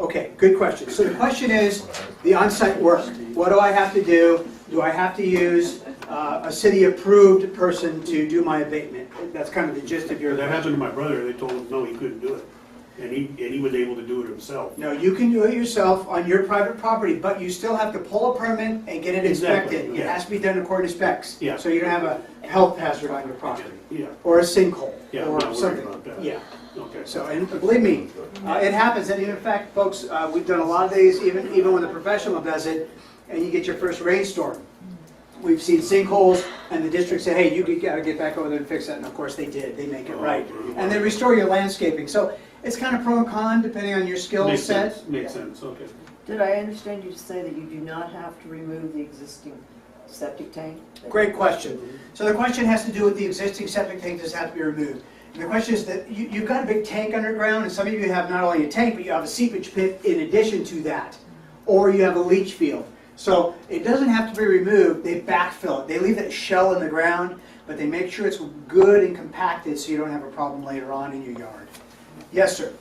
Okay, good question. So the question is the on-site work. What do I have to do? Do I have to use a city-approved person to do my abatement? That's kind of the gist of your That question. happened to my brother. They told him, no, he couldn't do it. And he was able to do it himself. No, you can do it yourself on your private property, but you still have to pull a permit and get it Exactly, inspected. It yeah. has to be done according to specs. Yeah. So you don't have a health hazard on your property. Yeah. Or a sinkhole. Yeah, I'm or not worried something. about that. Yeah. Okay. So, and believe me, it happens. And in fact, folks, we've done a lot of these, even when the professional does it, and you get your first rainstorm. We've seen sinkholes, and the district said, hey, you got to get back over there and fix that. And of course they did. They make it right. And they restore your landscaping. So it's kind of pro and con depending on your skill Makes set. sense, makes sense, okay. Did I understand you to say that you do not have to remove the existing septic tank? Great question. So the question has to do with the existing septic tank that has to be removed. And the question is that you've got a big tank underground, and some of you have not only a tank, but you have a seepage pit in addition to that. Or you have a leach field. So it doesn't have to be removed, they backfill it. They leave that shell in the ground, but they make sure it's good and compacted so you don't have a problem later on in your yard. Yes, sir?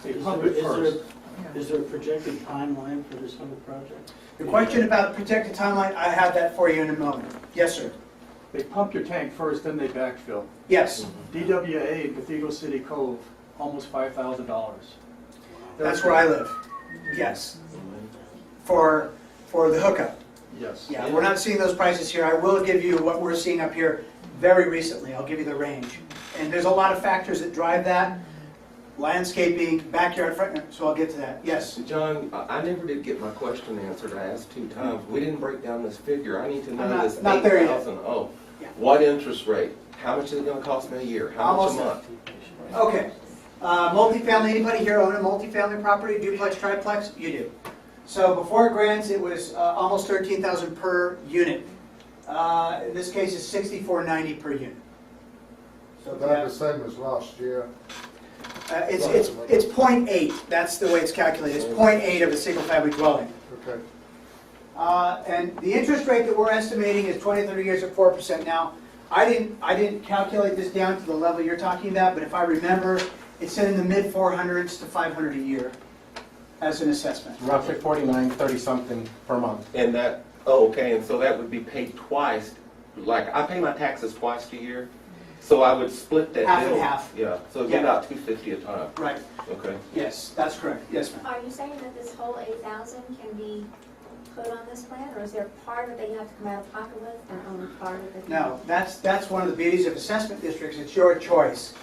Is there a projected timeline for this whole project? The question about projected timeline, I have that for you in a moment. Yes, sir? They pump your tank first, then they backfill. Yes. DWA, Cathedral City Cove, almost $5,000. That's where I live. Yes. For the hookup. Yes. Yeah, we're not seeing those prices here. I will give you what we're seeing up here very recently. I'll give you the range. And there's a lot of factors that drive that. Landscaping, backyard, front, so I'll get to that. Yes? John, I never did get my question answered. I asked 2 times. We didn't break down this figure. I need to know this not there yet. 8,000. Oh, Yeah. what interest rate? How much is it going to cost me a year? How much a month? Okay. Multifamily, anybody here own a multifamily property, duplex, triplex? You do. So before grants, it was almost $13,000 per unit. In this case, it's $64.90 per unit. So About the same as last year. It's 0.8. That's the way it's calculated. It's 0.8 of a single-family dwelling. Okay. And the interest rate that we're estimating is 20, 30 years at 4%. Now, I didn't calculate this down to the level you're talking about, but if I remember, it's in the mid 400s to 500 a year as an assessment. Roughly 49, 30 something per month. And that, oh, okay, and so that would be paid twice. Like, I pay my taxes twice a year, so I would split that Half and bill. half. Yeah, so it'd be Yeah. about $250 a time. Right. Okay. Yes, that's correct. Yes, ma'am. Are you saying that this whole 8,000 can be put on this plan, or is there part of it that you have to come out of pocket with, and only part of it? No, that's one of the beauties of assessment districts. It's your choice.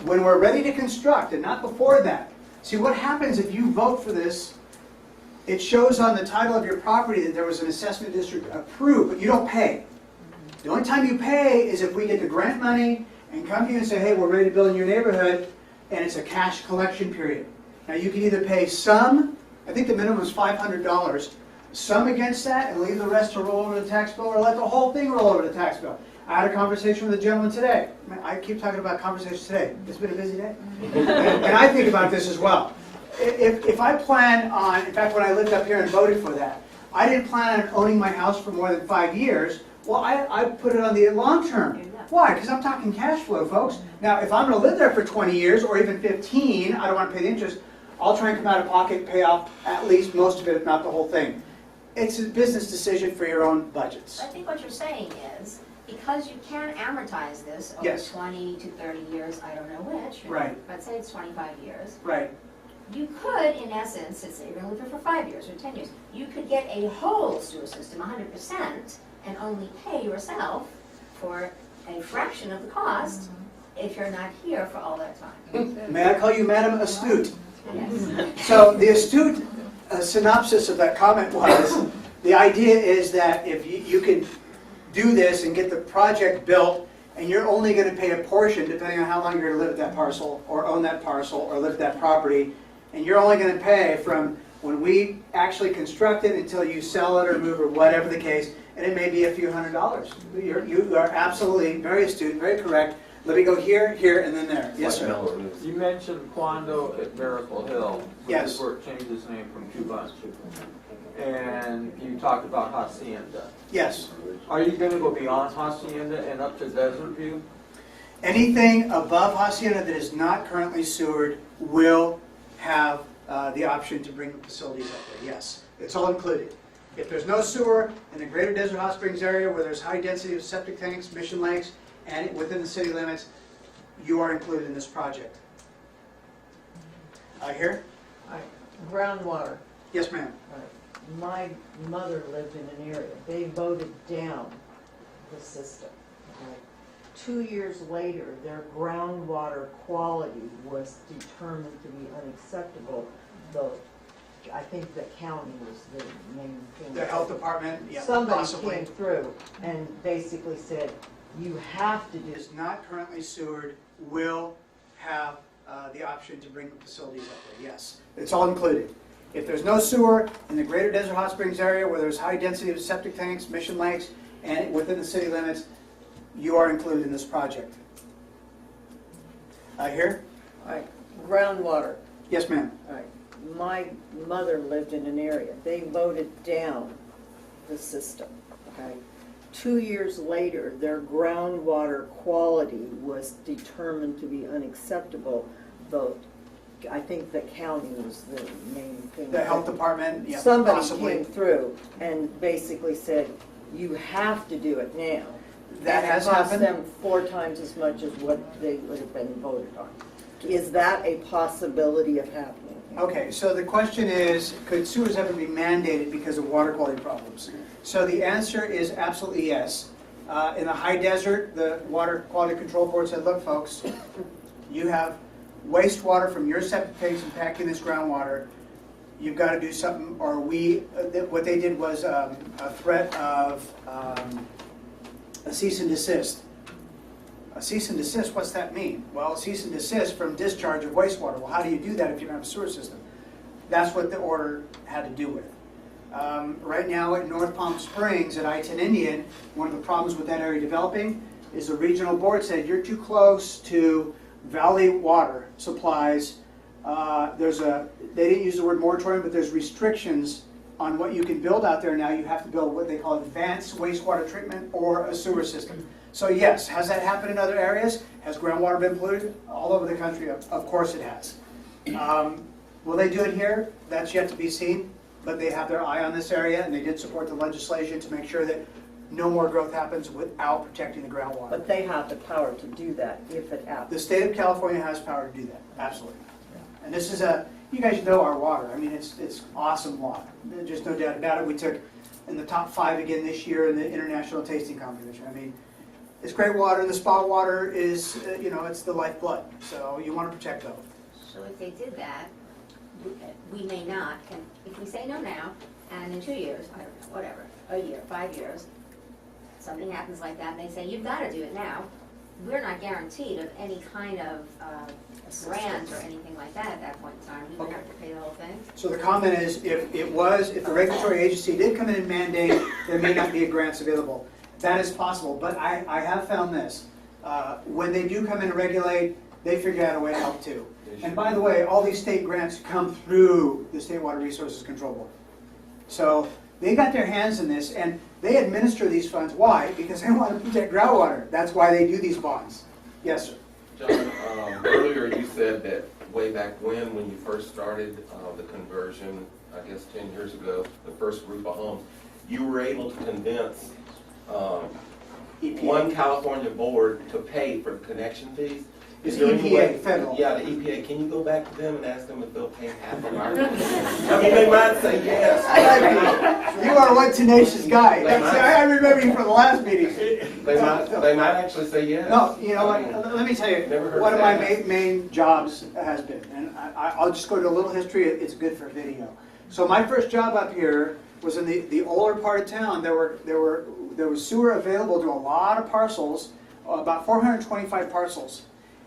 When we're ready to construct, and not before that. See, what happens if you vote for this, it shows on the title of your property that there was an assessment district approved, but you don't pay. The only time you pay is if we get the grant money and come to you and say, hey, we're ready to build in your neighborhood, and it's a cash collection period. Now, you can either pay some, I think the minimum is $500, some against that and leave the rest to roll over the tax bill, or let the whole thing roll over the tax bill. I had a conversation with a gentleman today. I keep talking about conversations today. It's been a busy day. And I think about this as well. If I plan on, in fact, when I lived up here and voted for that, I didn't plan on owning my house for more than 5 years. Well, I put it on the long term. Why? Because I'm talking cash flow, folks. Now, if I'm going to live there for 20 years or even 15, I don't want to pay the interest. I'll try and come out of pocket, pay off at least most of it, if not the whole thing. It's a business decision for your own budgets. I think what you're saying is, because you can amortize this over Yes. 20 to 30 years, I don't know which. Right. But say it's 25 years. Right. You could, in essence, let's say you're going to live there for 5 years or 10 years, you could get a whole sewer system 100% and only pay yourself for a fraction of the cost if you're not here for all that time. May I call you Madam Astute? Yes. So the astute synopsis of that comment was, the idea is that if you can do this and get the project built, and you're only going to pay a portion, depending on how long you're going to live at that parcel, or own that parcel, or live at that property, and you're only going to pay from when we actually construct it until you sell it or move or whatever the case, and it may be a few $100s. You are absolutely very astute, very correct. Let me go here, here, and then there. Yes, sir. You mentioned Quando at Miracle Hill, which Yes. is where it changed its name from Cuba. And you talked about Hacienda. Yes. Are you going to go beyond Hacienda and up to Desert View? Anything above Hacienda that is not currently sewered will have the option to bring facilities up there, yes. It's all included. If there's no sewer in the greater Desert Hot Springs area where there's high density of septic tanks, Mission Lakes, and within the city limits, you are included in this project. Here? Groundwater. Yes, ma'am. My mother lived in an area, they voted down the system. 2 years later, their groundwater quality was determined to be unacceptable, though I think the county was the main thing. The health department, yeah, Somebody possibly. came through and basically said, you have to do. Is not currently sewered will have the option to bring facilities up there, yes. It's all included. If there's no sewer in the greater Desert Hot Springs area where there's high density of septic tanks, Mission Lakes, and within the city limits, you are included in this project. Here? All right, groundwater. Yes, ma'am. All right, my mother lived in an area, they voted down the system, okay? 2 years later, their groundwater quality was determined to be unacceptable, vote. I think the county was the main thing. The health department, yeah, Somebody possibly. came through and basically said, you have to do it now. That has And it cost happened. them 4 times as much as what they would have been voted on. Is that a possibility of happening? Okay, so the question is, could sewers ever be mandated because of water quality problems? So the answer is absolutely yes. In the high desert, the Water Quality Control Board said, look, folks, you have wastewater from your septic tanks impacting this groundwater. You've got to do something, or what they did was a threat of a cease and desist. A cease and desist, what's that mean? Well, cease and desist from discharge of wastewater. Well, how do you do that if you don't have a sewer system? That's what the order had to do with. Right now at North Palm Springs at I-10 Indian, one of the problems with that area developing is the regional board said you're too close to valley water supplies. They didn't use the word moratorium, but there's restrictions on what you can build out there now. You have to build what they call advanced wastewater treatment or a sewer system. So yes, has that happened in other areas? Has groundwater been polluted? All over the country, of course it has. Will they do it here? That's yet to be seen, but they have their eye on this area and they did support the legislation to make sure that no more growth happens without protecting the groundwater. But they have the power to do that if it happens. The state of California has power to do that, absolutely. And this is you guys know our water. I mean, it's awesome water. There's just no doubt about it. We took in the top 5 again this year in the international tasting competition. I mean, it's great water. The spa water is, it's the lifeblood. So you want to protect those. So if they did that, we may not, and if we say no now, and in 2 years, I don't know, whatever, a year, 5 years, something happens like that, and they say, you've got to do it now, we're not guaranteed of any kind of grant or anything like that at that point in time. We would have to pay the whole thing. So the comment is, if the regulatory agency did come in and mandate, there may not be grants available. That is possible, but I have found this. When they do come in and regulate, they figure out a way to help too. And by the way, all these state grants come through the State Water Resources Control Board. So they got their hands in this, and they administer these funds. Why? Because they want to protect groundwater. That's why they do these bonds. Yes, sir. John, earlier you said that way back when you first started the conversion, I guess 10 years ago, the first group of homes, you were able to convince one California board to pay for the connection fees. It's Is there any way- EPA, federal. Yeah, the EPA. Can you go back to them and ask them if they'll pay half of our? I mean, they might say yes. You are one tenacious guy. They might. I remember you from the last meeting. They might actually say yes. No, you know what, let me tell you, Never heard one of my that. main jobs has been, and I'll just go to a little history, it's good for video. So my first job up here was in the older part of town. There was sewer available to a lot of parcels, about 425 parcels.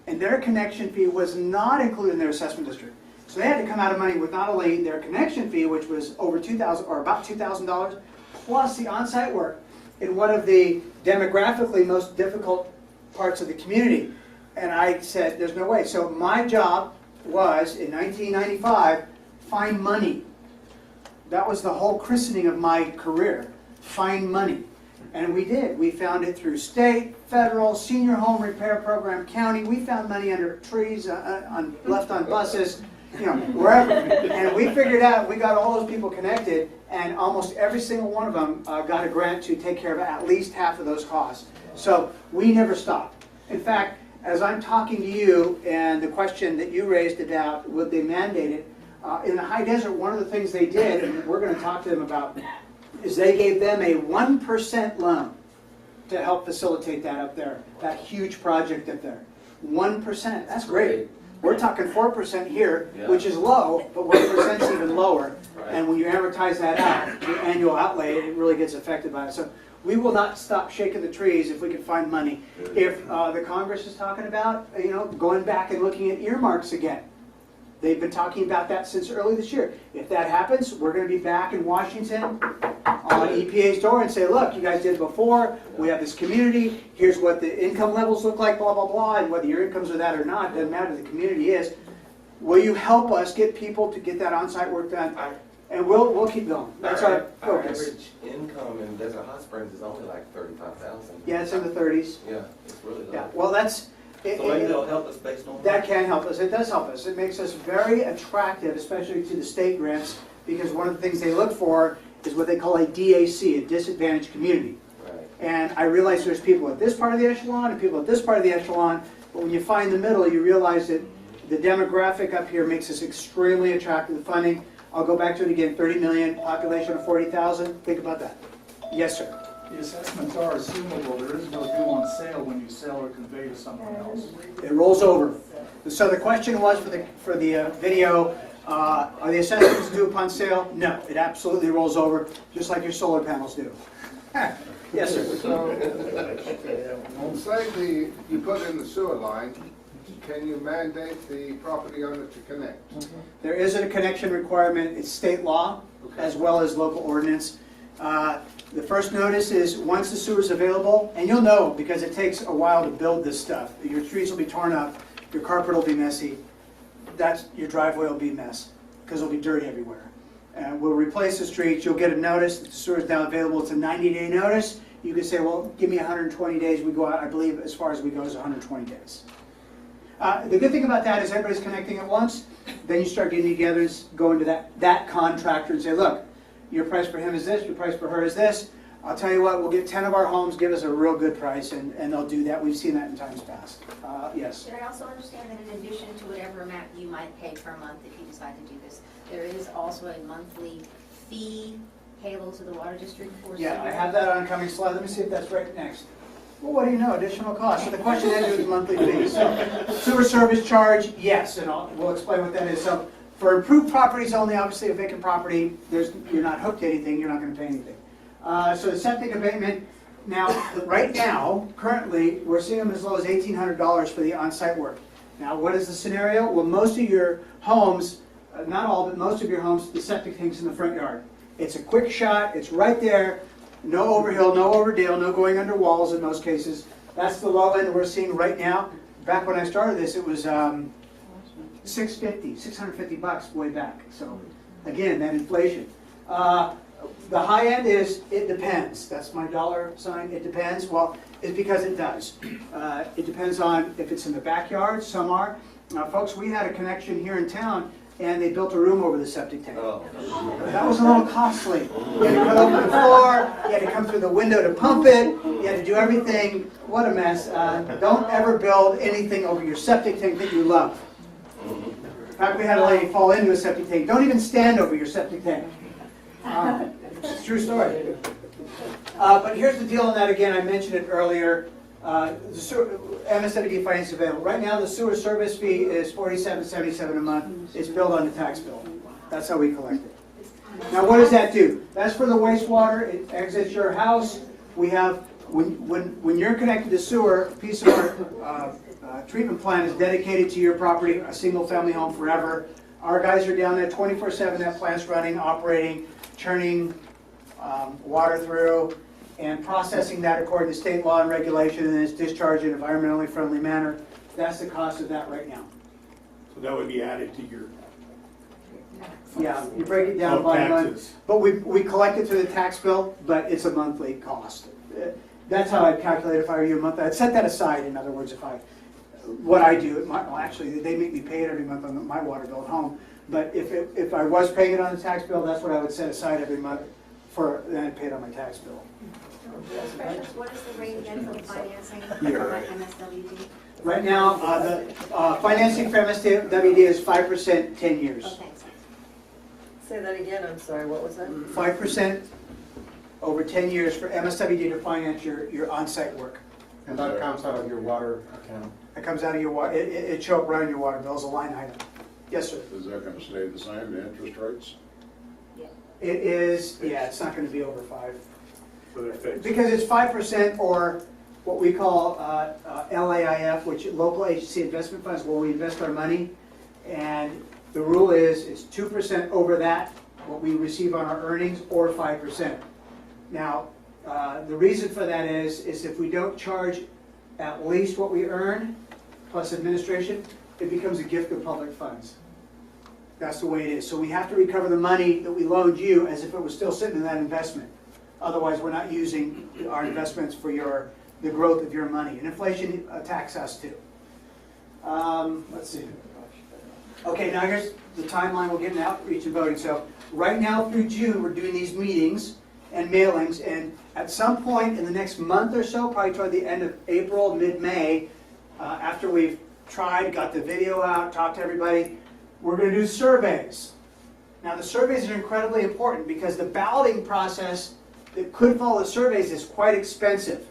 And their connection fee was not included in their assessment district. So they had to come out of money with not only their connection fee, which was over $2,000 or about $2,000, plus the on-site work in one of the demographically most difficult parts of the community. And I said, there's no way. So my job was, in 1995, find money. That was the whole christening of my career, find money. And we did. We found it through state, federal, senior home repair program, county. We found money under trees, left on buses, wherever. And we figured out, we got all those people connected, and almost every single one of them got a grant to take care of at least half of those costs. So we never stopped. In fact, as I'm talking to you, and the question that you raised about would they mandate it, in the high desert, one of the things they did, and we're going to talk to them about, is they gave them a 1% loan to help facilitate that up there, that huge project up there. 1%, that's great. We're talking 4% here, which is low, but 1% is even lower. And when you amortize that out, the annual outlay, it really gets affected by it. So we will not stop shaking the trees if we can find money. If the Congress is talking about, going back and looking at earmarks again. They've been talking about that since early this year. If that happens, we're gonna be back in Washington on EPA's door and say, look, you guys did it before, we have this community, here's what the income levels look like, blah, blah, blah, and whether your incomes are that or not, doesn't matter, the community is. Will you help us get people to get that on-site work done? And we'll keep going. That's our Our focus. average income in Desert Hot Springs is only like 35,000. Yeah, it's in the 30s. Yeah, it's really low. Yeah, well, that's. So maybe they'll help us based on That can help us, it does help us. It makes us very attractive, especially to the state grants, because one of the things they look for is what they call a DAC, a disadvantaged community. Right. And I realize there's people at this part of the echelon and people at this part of the echelon, but when you find the middle, you realize that the demographic up here makes us extremely attractive to funding. I'll go back to it again, 30 million, population of 40,000, think about that. Yes, sir. The assessments are assumable, there is no due on sale when you sell or convey to someone else. It rolls over. So the question was for the video, are the assessments due upon sale? No, it absolutely rolls over, just like your solar panels do. Yes, sir. So, say you put in the sewer line, can you mandate the property owner to connect? There is a connection requirement, it's state law, as well as local ordinance. The first notice is once the sewer's available, and you'll know because it takes a while to build this stuff. Your trees will be torn up, your carpet will be messy, your driveway will be a mess, because it'll be dirty everywhere. And we'll replace the streets, you'll get a notice that the sewer is now available, it's a 90-day notice. You can say, well, give me 120 days, we go out, I believe as far as we go is 120 days. The good thing about that is everybody's connecting at once, then you start getting together and go into that contractor and say, look, your price for him is this, your price for her is this. I'll tell you what, we'll get 10 of our homes, give us a real good price, and they'll do that. We've seen that in times past. Yes. Should I also understand that in addition to whatever amount you might pay per month if you decide to do this, there is also a monthly fee payable to the water district for Yeah, sewer? I have that on coming slide. Let me see if that's right next. Well, what do you know? Additional cost. So the question had to do with monthly fees. So sewer service charge, yes, and we'll explain what that is. So for improved properties only, obviously a vacant property, you're not hooked to anything, you're not going to pay anything. So the septic abatement, now, right now, currently, we're seeing them as low as $1,800 for the on-site work. Now, what is the scenario? Well, most of your homes, not all, but most of your homes, the septic tank's in the front yard. It's a quick shot, it's right there, no overhill, no overdale, no going under walls in most cases. That's the low end we're seeing right now. Back when I started this, it was $650 way back. So, again, that inflation. The high end is, it depends. That's my dollar sign, it depends. Well, it's because it does. It depends on if it's in the backyard, some are. Now, folks, we had a connection here in town, and they built a room over the septic tank. Oh. That was a little costly. You had to cut open the floor, you had to come through the window to pump it, you had to do everything. What a mess. Don't ever build anything over your septic tank that you love. In fact, we had a lady fall into a septic tank. Don't even stand over your septic tank. It's a true story. But here's the deal on that again, I mentioned it earlier. MSWD finance available. Right now the sewer service fee is $47.77 a month. It's billed on the tax bill. That's how we collect it. Now what does that do? That's for the wastewater. It exits your house. We have, when you're connected to sewer, a piece of our treatment plant is dedicated to your property, a single family home forever. Our guys are down there 24/7, that plant's running, operating, churning water through, and processing that according to state law and regulation, and then it's discharged in an environmentally friendly manner. That's the cost of that right now. So that would be added to your Yeah, you break it down Oh, by month. taxes. But we collect it through the tax bill, but it's a monthly cost. That's how I'd calculate if I were you a month. I'd set that aside, in other words, what I do, well, actually, they make me pay it every month on my water bill at home. But if I was paying it on the tax bill, that's what I would set aside every month then I'd pay it on my tax bill. Precious, what is the rate again for the financing for Yeah. MSWD? Right now, the financing for MSWD is 5%, 10 years. Oh, thanks. Say that again, I'm sorry, what was that? 5% over 10 years for MSWD to finance your on-site work. And that comes out of your water account. It comes out of your water, it show up right on your water bill as a line item. Yes, sir. Is that gonna stay the same, the interest rates? It is, yeah, it's not gonna be over 5. So they're fixed. Because it's 5% or what we call LAIF, which local agency investment funds, where we invest our money. And The rule is, it's 2% over that, what we receive on our earnings, or 5%. Now, the reason for that is if we don't charge at least what we earn, plus administration, it becomes a gift of public funds. That's the way it is. So we have to recover the money that we loaned you as if it was still sitting in that investment. Otherwise, we're not using our investments for the growth of your money. And inflation attacks us too. Let's see. Okay, now here's the timeline. We're getting outreach and voting. So right now through June, we're doing these meetings and mailings. And at some point in the next month or so, probably toward the end of April, mid-May, after we've tried, got the video out, talked to everybody, we're going to do surveys. Now the surveys are incredibly important because the balloting process that could follow the surveys is quite expensive.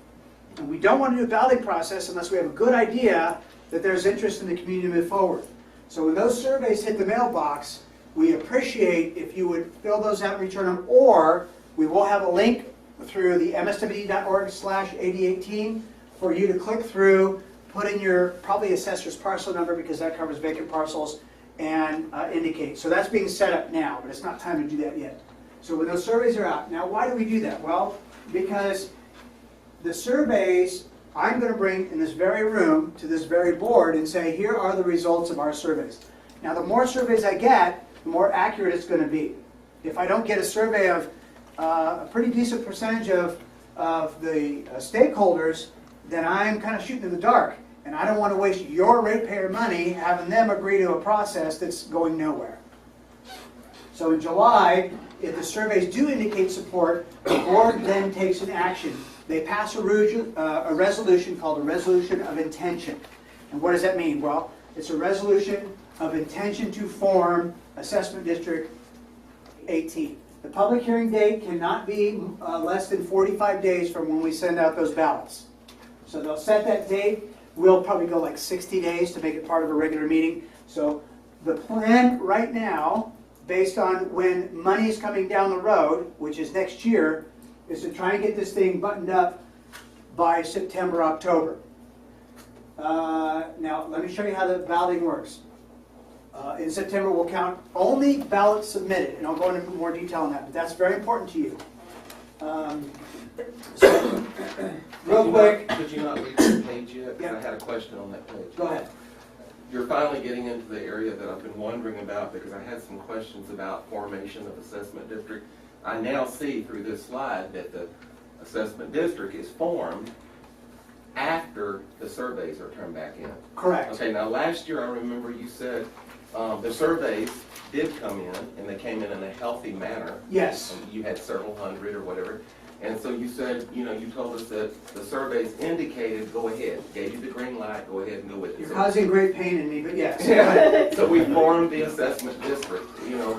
And we don't want to do a balloting process unless we have a good idea that there's interest in the community to move forward. So when those surveys hit the mailbox, we appreciate if you would fill those out and return them, or we will have a link through the mswd.org/8018 for you to click through, put in your probably assessor's parcel number because that covers vacant parcels, and indicate. So that's being set up now, but it's not time to do that yet. So when those surveys are out, now why do we do that? Well, because the surveys I'm going to bring in this very room to this very board and say, here are the results of our surveys. Now the more surveys I get, the more accurate it's going to be. If I don't get a survey of a pretty decent percentage of the stakeholders, then I'm kind of shooting in the dark. And I don't want to waste your ratepayer money having them agree to a process that's going nowhere. So in July, if the surveys do indicate support, the board then takes an action. They pass a resolution called a resolution of intention. And what does that mean? Well, it's a resolution of intention to form Assessment District 18. The public hearing date cannot be less than 45 days from when we send out those ballots. So they'll set that date. We'll probably go like 60 days to make it part of a regular meeting. So the plan right now, based on when money is coming down the road, which is next year, is to try and get this thing buttoned up by September, October. Now, let me show you how the balloting works. In September, we'll count only ballots submitted, and I'll go into more detail on that, but that's very important to you. So, real quick. Could you not read the page yet? Yeah. I had a question on that page. Go ahead. You're finally getting into the area that I've been wondering about because I had some questions about formation of assessment district. I now see through this slide that the assessment district is formed after the surveys are turned back in. Correct. Okay, now last year I remember you said the surveys did come in and they came in a healthy manner. Yes. And you had several hundred or whatever. And so you said, you told us that the surveys indicated, go ahead, gave you the green light, go ahead and go with it. You're causing great pain in me, but yes. Yeah. So we formed the assessment district,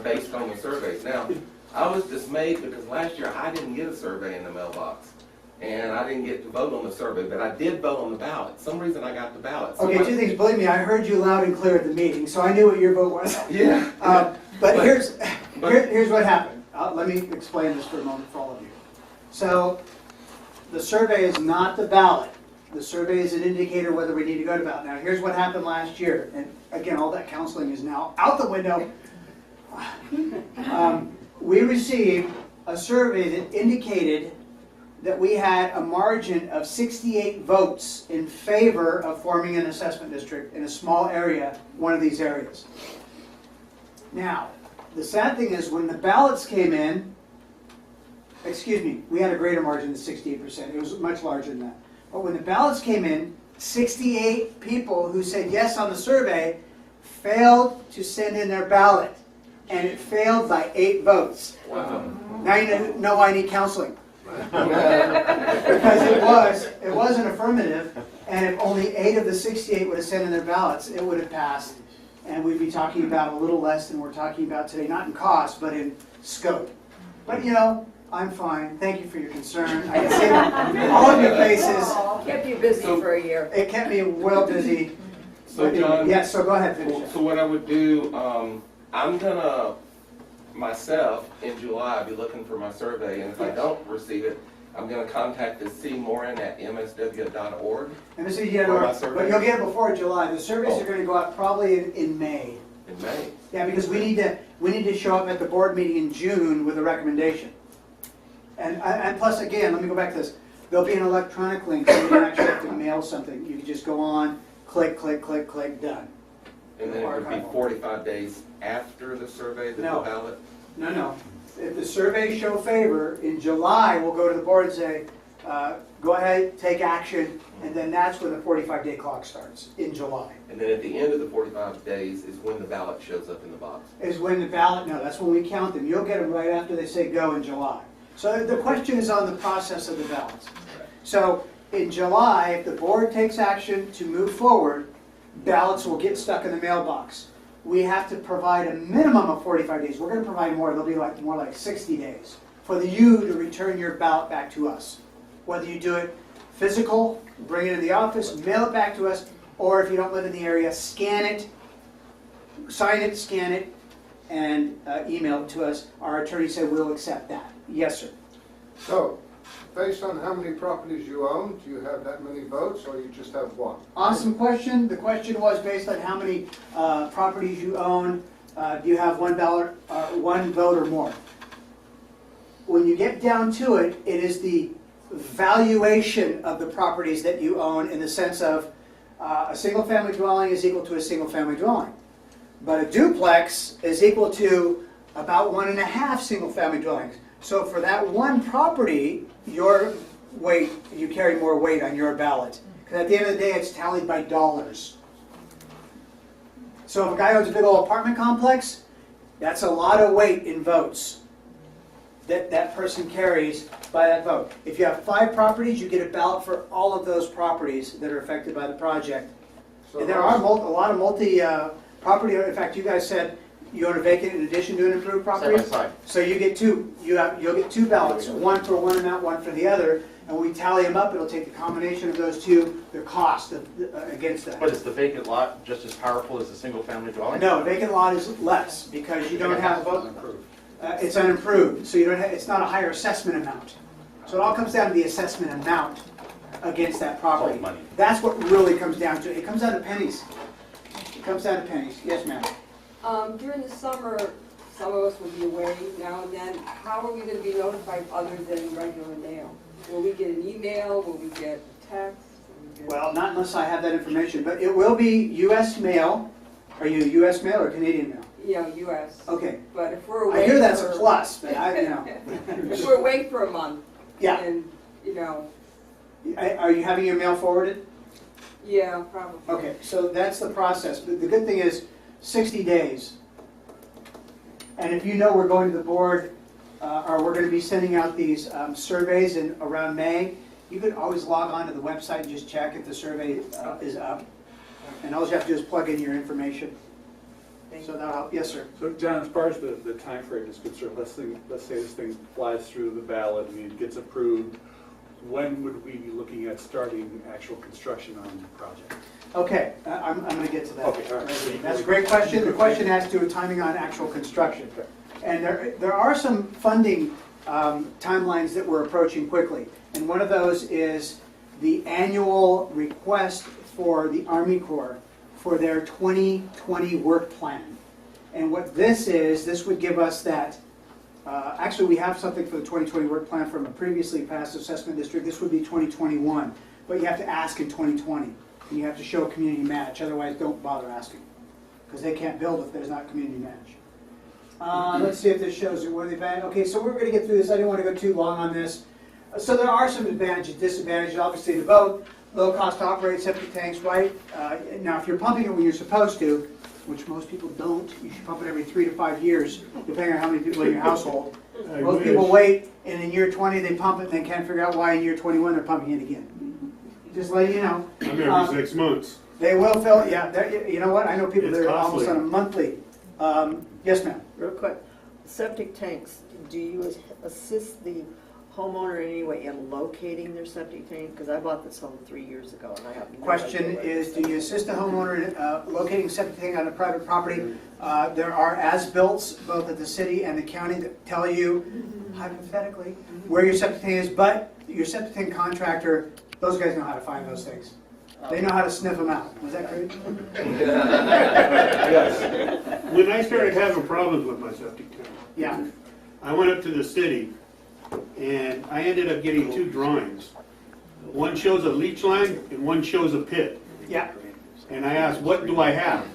based on the surveys. Now, I was dismayed because last year I didn't get a survey in the mailbox. And I didn't get to vote on the survey, but I did vote on the ballot. Some reason I got the ballot. So Okay, two things. Believe me, I heard you loud and clear at the meeting, so I knew what your vote was. Yeah. But here's what happened. Let me explain this for a moment for all of you. So the survey is not the ballot. The survey is an indicator whether we need to go to ballot. Now, here's what happened last year. And again, all that counseling is now out the window. We received a survey that indicated that we had a margin of 68 votes in favor of forming an assessment district in a small area, one of these areas. Now, the sad thing is when the ballots came in, we had a greater margin than 68%. It was much larger than that. But when the ballots came in, 68 people who said yes on the survey failed to send in their ballot. And it failed by 8 votes. Wow. Now you know why I need counseling. Because it was an affirmative, and if only 8 of the 68 would have sent in their ballots, it would have passed. And we'd be talking about a little less than we're talking about today, not in cost, but in scope. But I'm fine. Thank you for your concern. I can see all of your faces. Kept you busy for a year. It kept me well busy. So John, yes, so go ahead, finish it. So what I would do, I'm gonna myself in July be looking for my survey, and if I don't receive it, I'm gonna contact the C. Moran at msw.org. MSW.org, but you'll get it before July. The surveys are going to go out probably in May. In May. Yeah, because we need to show up at the board meeting in June with a recommendation. And plus, again, let me go back to this. There'll be an electronic link, so you don't actually have to mail something. You can just go on, click, click, click, click, done. And then it would be 45 days after the survey, the No. ballot? No. If the surveys show favor, in July, we'll go to the board and say, go ahead, take action, and then that's when the 45-day clock starts, in July. And then at the end of the 45 days is when the ballot shows up in the box. Is when the ballot, no, that's when we count them. You'll get them right after they say go in July. So the question is on the process of the ballots. So in July, if the board takes action to move forward, ballots will get stuck in the mailbox. We have to provide a minimum of 45 days. We're going to provide more. It'll be more like 60 days for you to return your ballot back to us. Whether you do it physical, bring it in the office, mail it back to us, or if you don't live in the area, scan it, sign it, scan it, and email it to us. Our attorney said we'll accept that. Yes, sir. So, based on how many properties you own, do you have that many votes, or you just have one? Awesome question. The question was based on how many properties you own. Do you have one ballot, one vote or more? When you get down to it, it is the valuation of the properties that you own in the sense of a single-family dwelling is equal to a single-family dwelling. But a duplex is equal to about 1.5 single-family dwellings. So for that one property, your weight, you carry more weight on your ballot. Because at the end of the day, it's tallied by dollars. So if a guy owns a big old apartment complex, that's a lot of weight in votes that that person carries by that vote. If you have 5 properties, you get a ballot for all of those properties that are affected by the project. So And there are a lot of multi-property, in fact, you guys said you own a vacant in addition to an improved property? Side by side. So you get two, you'll get 2 ballots, one for one amount, one for the other, and when we tally them up, it'll take the combination of those two, their cost against that. But is the vacant lot just as powerful as a single-family dwelling? No, vacant lot is less, because you don't have a vote. It's unimproved, so you don't have, it's not a higher assessment amount. So it all comes down to the assessment amount against that property. All money. That's what really comes down to, it comes down to pennies. It comes down to pennies. Yes, ma'am. During the summer, some of us will be away now and then. How are we going to be notified other than regular mail? Will we get an email? Will we get a text? Well, not unless I have that information, but it will be U.S. mail. Are you U.S. mail or Canadian mail? Yeah, U.S. Okay. But if we're away I hear that's for, a plus, but if we're away for a month, Yeah. and, you know, Are you having your mail forwarded? yeah, probably. Okay, so that's the process. But the good thing is 60 days. And if you know we're going to the board, or we're going to be sending out these surveys in around May, you could always log on to the website and just check if the survey is up. And all you have to do is plug in your information. So that'll help. Yes, sir. So John, as far as the time frame is concerned, let's say this thing flies through the ballot and it gets approved, when would we be looking at starting actual construction on the project? Okay, I'm going to get to that. Okay, all right. That's a great question. The question has to do with timing on actual construction. And there are some funding timelines that we're approaching quickly. And one of those is the annual request for the Army Corps for their 2020 work plan. And what this is, this would give us that, actually we have something for the 2020 work plan from a previously passed assessment district. This would be 2021, but you have to ask in 2020. And you have to show a community match, otherwise don't bother asking. Because they can't build if there's not community match. Let's see if this shows you where the advantage. Okay, so we're going to get through this. I didn't want to go too long on this. So there are some advantages, disadvantages. Obviously the boat, low cost to operate septic tanks, right? Now if you're pumping it when you're supposed to, which most people don't, you should pump it every 3 to 5 years, depending on how many people in your household. Most people wait, and in year 20 they pump it, and they can't figure out why in year 21 they're pumping it again. Just letting you know. I'm every 6 months. They will fill, yeah, you know what, I know people that are almost costly. on a monthly. Yes, ma'am. Real quick, septic tanks, do you assist the homeowner in any way in locating their septic tank? Because I bought this home 3 years ago and I have no Question idea where it is, do you assist a homeowner in locating septic tank on a private property? There are as-built, both at the city and the county, that tell you, hypothetically, where your septic tank is, but your septic tank contractor, those guys know how to find those things. They know how to sniff them out. Was that correct? Yes. When I started having problems with my septic tank, Yeah. I went up to the city and I ended up getting 2 drawings. One shows a leach line and one shows a pit. Yeah. And I asked, what do I have?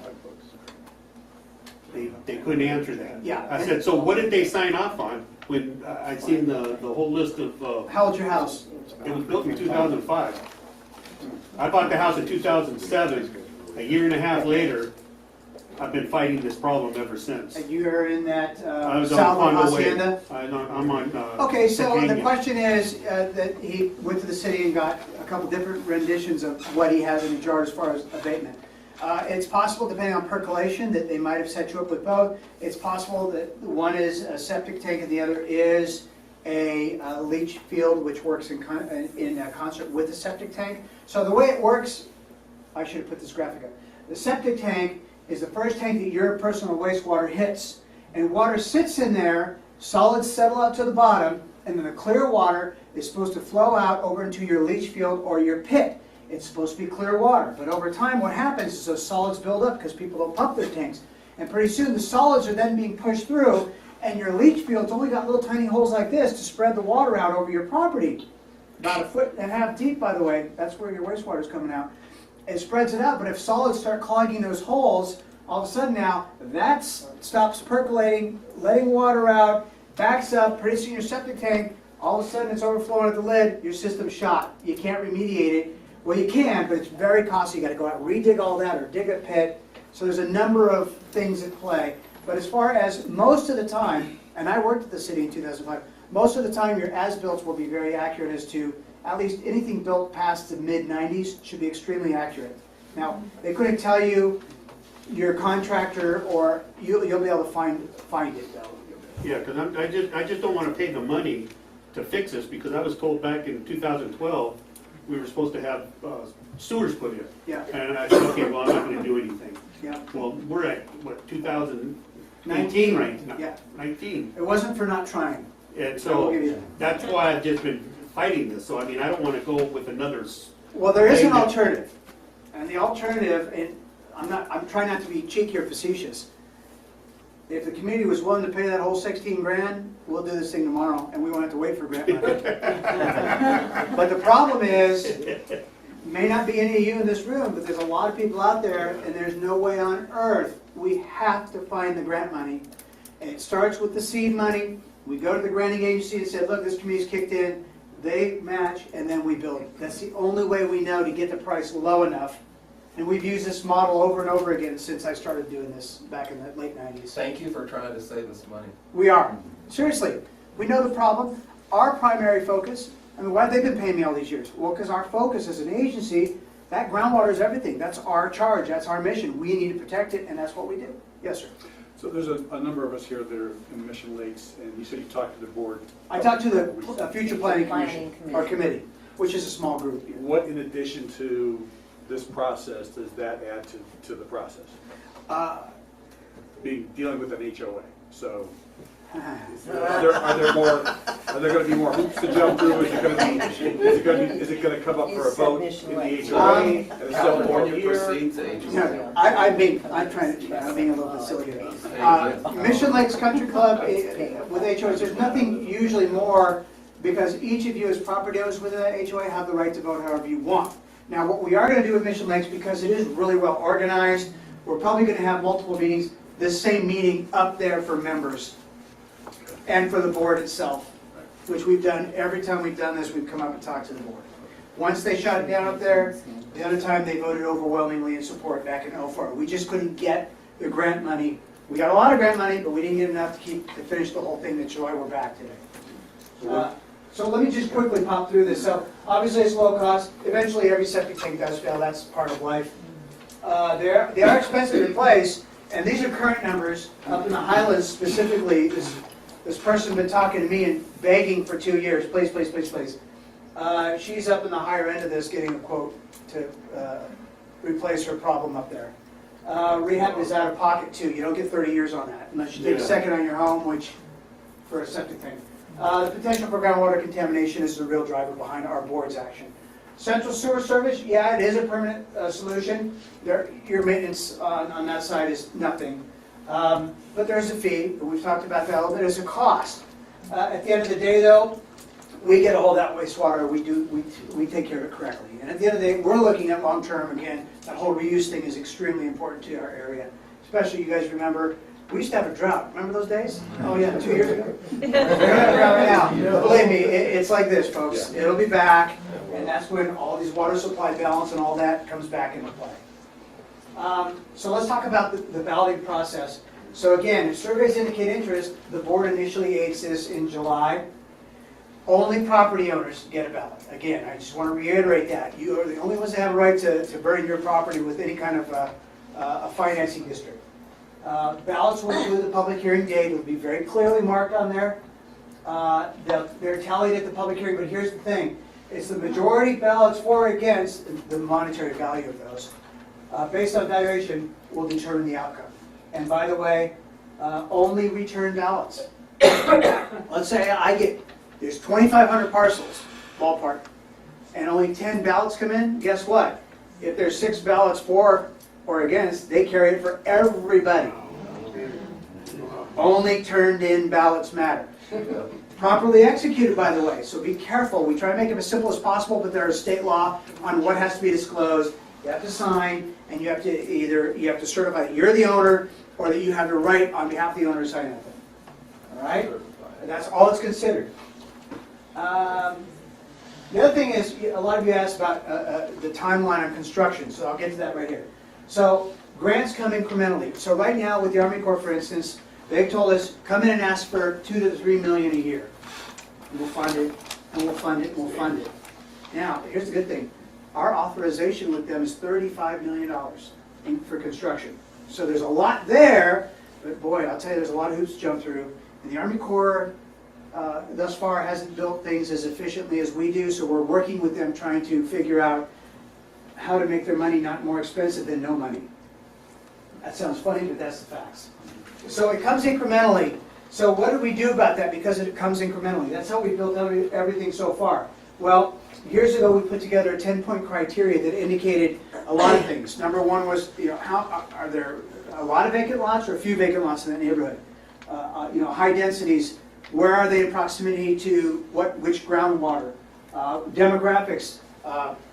They couldn't answer that. Yeah. I said, so what did they sign off on when I'd seen the whole list of, How old's your house? it was built in 2005. I bought the house in 2007. A year and a half later, I've been fighting this problem ever since. And you are in that I was south on of the way. Hacienda? I'm on. Okay, so the Catania. question is that he went to the city and got a couple different renditions of what he has in the jar as far as abatement. It's possible, depending on percolation, that they might have set you up with both. It's possible that one is a septic tank and the other is a leach field, which works in concert with the septic tank. So the way it works, I should have put this graphic up. The septic tank is the first tank that your personal wastewater hits, and water sits in there, solids settle out to the bottom, and then the clear water is supposed to flow out over into your leach field or your pit. It's supposed to be clear water, but over time what happens is those solids build up because people don't pump their tanks, and pretty soon the solids are then being pushed through, and your leach field's only got little tiny holes like this to spread the water out over your property. About 1.5 feet deep, by the way. That's where your wastewater's coming out. It spreads it out, but if solids start clogging those holes, all of a sudden now, that stops percolating, letting water out, backs up, pretty soon your septic tank, all of a sudden it's overflowing at the lid, your system's shot. You can't remediate it. Well, you can, but it's very costly. You got to go out and redig all that or dig a pit. So there's a number of things at play. But as far as most of the time, and I worked at the city in 2005, most of the time your as-built will be very accurate as to at least anything built past the mid-90s should be extremely accurate. Now, they couldn't tell you your contractor, or you'll be able to find it though. Yeah, because I just don't want to pay the money to fix this, because I was told back in 2012 we were supposed to have sewers put in. Yeah. And I said, okay, well, I'm not going to do anything. Yeah. Well, we're at, what, 2019 right now? Yeah. 19. It wasn't for not trying. And I will so give you that. that's why I've just been fighting this. So, I mean, I don't want to go with another. Well, there is an thing that- alternative. And the alternative, and I'm trying not to be cheeky or facetious. If the community was willing to pay that whole 16 grand, we'll do this thing tomorrow, and we won't have to wait for grant money. But the problem is, may not be any of you in this room, but there's a lot of people out there, and there's no way on earth. We have to find the grant money. And it starts with the seed money. We go to the granting agency and say, look, this community's kicked in. They match, and then we build it. That's the only way we know to get the price low enough. And we've used this model over and over again since I started doing this back in the late 90s. Thank you for trying to save us money. We are. Seriously. We know the problem. Our primary focus, I mean, why have they been paying me all these years? Well, because our focus as an agency, that groundwater is everything. That's our charge. That's our mission. We need to protect it, and that's what we do. Yes, sir. So there's a number of us here that are in Mission Lakes, and you said you talked to the board. I talked to the Future Planning Commission, our committee, which is a small group. What, in addition to this process, does that add to the process? Dealing with an HOA, so are there going to be more hoops to jump through? Is it going to come up for a vote in the HOA? And so California proceeds to HOA. No, I'm being a little bit silly here. Mission Lakes Country Club with HOAs, there's nothing usually more, because each of you as property owners within that HOA have the right to vote however you want. Now, what we are going to do with Mission Lakes, because it is really well organized, we're probably going to have multiple meetings, this same meeting up there for members and for the board itself, which we've done every time we've done this. We've come up and talked to the board. Once they shut it down up there, the other time they voted overwhelmingly in support back in 2004. We just couldn't get the grant money. We got a lot of grant money, but we didn't get enough to finish the whole thing. That's why we're back today. So let me just quickly pop through this. So obviously it's low cost. Eventually every septic tank does fail. That's part of life. They are expensive to replace, and these are current numbers. Up in the Highlands specifically, this person's been talking to me and begging for 2 years, please, please, please, please. She's up in the higher end of this, getting a quote to replace her problem up there. Rehab is out of pocket too. You don't get 30 years on that unless you take a second on your home, which for a septic tank. The potential for groundwater contamination is the real driver behind our board's action. Central Sewer Service, yeah, it is a permanent solution. Your maintenance on that side is nothing. But there's a fee, we've talked about that a little bit, there's a cost. At the end of the day though, we get a hold of that wastewater, we take care of it correctly. And at the end of the day, we're looking at long-term, again, that whole reuse thing is extremely important to our area. Especially, you guys remember, we used to have a drought, remember those days? Oh yeah, 2 years ago. We're gonna have a drought right now. Believe me, it's like this, folks, it'll be back, and that's when all these water supply balance and all that comes back into play. So let's talk about the balloting process. So again, if surveys indicate interest, the board initially aids this in July. Only property owners get a ballot. Again, I just want to reiterate that. You are the only ones that have a right to burden your property with any kind of a financing district. Ballots will include the public hearing date. It will be very clearly marked on there. They're tallied at the public hearing, but here's the thing. It's the majority ballots for or against the monetary value of those. Based on valuation will determine the outcome. And by the way, only return ballots. Let's say there's 2,500 parcels, ballpark, and only 10 ballots come in, guess what? If there's 6 ballots for or against, they carry it for everybody. Only turned in ballots matter. Properly executed, by the way, so be careful. We try to make them as simple as possible, but there is state law on what has to be disclosed. You have to sign, and you have to certify that you're the owner, or that you have the right on behalf of the owner to sign that thing. All right? And that's all it's considered. The other thing is, a lot of you asked about the timeline on construction, so I'll get to that right here. So grants come incrementally. So right now with the Army Corps, for instance, they've told us, come in and ask for $2 to $3 million a year. And we'll fund it, and we'll fund it, and we'll fund it. Now, here's the good thing. Our authorization with them is $35 million for construction. So there's a lot there, but boy, I'll tell you, there's a lot of hoops to jump through. And the Army Corps thus far hasn't built things as efficiently as we do, so we're working with them trying to figure out how to make their money not more expensive than no money. That sounds funny, but that's the facts. So it comes incrementally. So what do we do about that because it comes incrementally? That's how we built everything so far. Well, years ago we put together a 10-point criteria that indicated a lot of things. Number one was, how are there a lot of vacant lots or a few vacant lots in that neighborhood? High densities. Where are they in proximity to which groundwater? Demographics.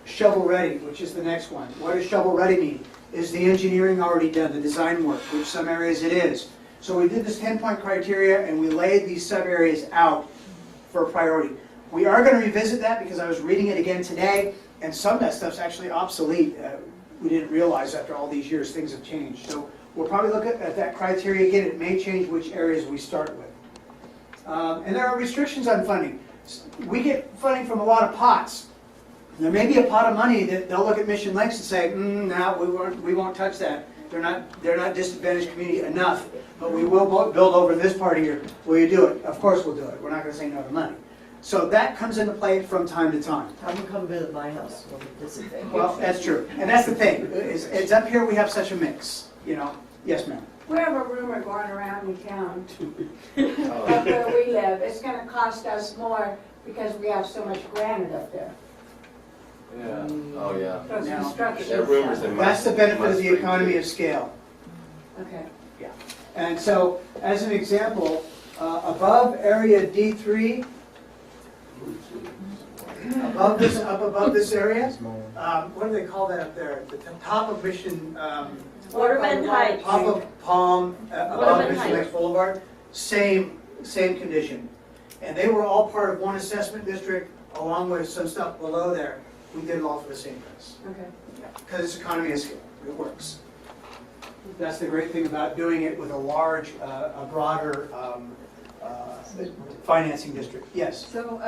Shovel ready, which is the next one. What does shovel ready mean? Is the engineering already done, the design work, which some areas it is. So we did this 10-point criteria and we laid these sub-areas out for priority. We are going to revisit that because I was reading it again today, and some of that stuff's actually obsolete. We didn't realize after all these years things have changed. So we'll probably look at that criteria again. It may change which areas we start with. And there are restrictions on funding. We get funding from a lot of pots. There may be a pot of money that they'll look at Mission Lakes and say, no, we won't touch that. They're not disadvantaged community enough, but we will build over this part here. Will you do it? Of course we'll do it. We're not going to say no to money. So that comes into play from time to time. Have them come visit my house, we'll be disadvantaged. Well, that's true. And that's the thing. It's up here we have such a mix, Yes, ma'am. We have a rumor going around in town that where we live, it's gonna cost us more because we have so much granite up there. Yeah. Oh, yeah. Plus Now, construction. There are rumors that That's the benefit of the economy of scale. Okay. Yeah. And so, as an example, above area D3, up above this area, what do they call that up there? The top of Mission, Waterman Heights. top of Palm, above Waterman Mission Heights. Lakes Boulevard, same condition. And they were all part of one assessment district, along with some stuff below there. We did it all for the same price. Okay. Because it's economy of scale, it works. That's the great thing about doing it with a large, a broader financing district. Yes? So,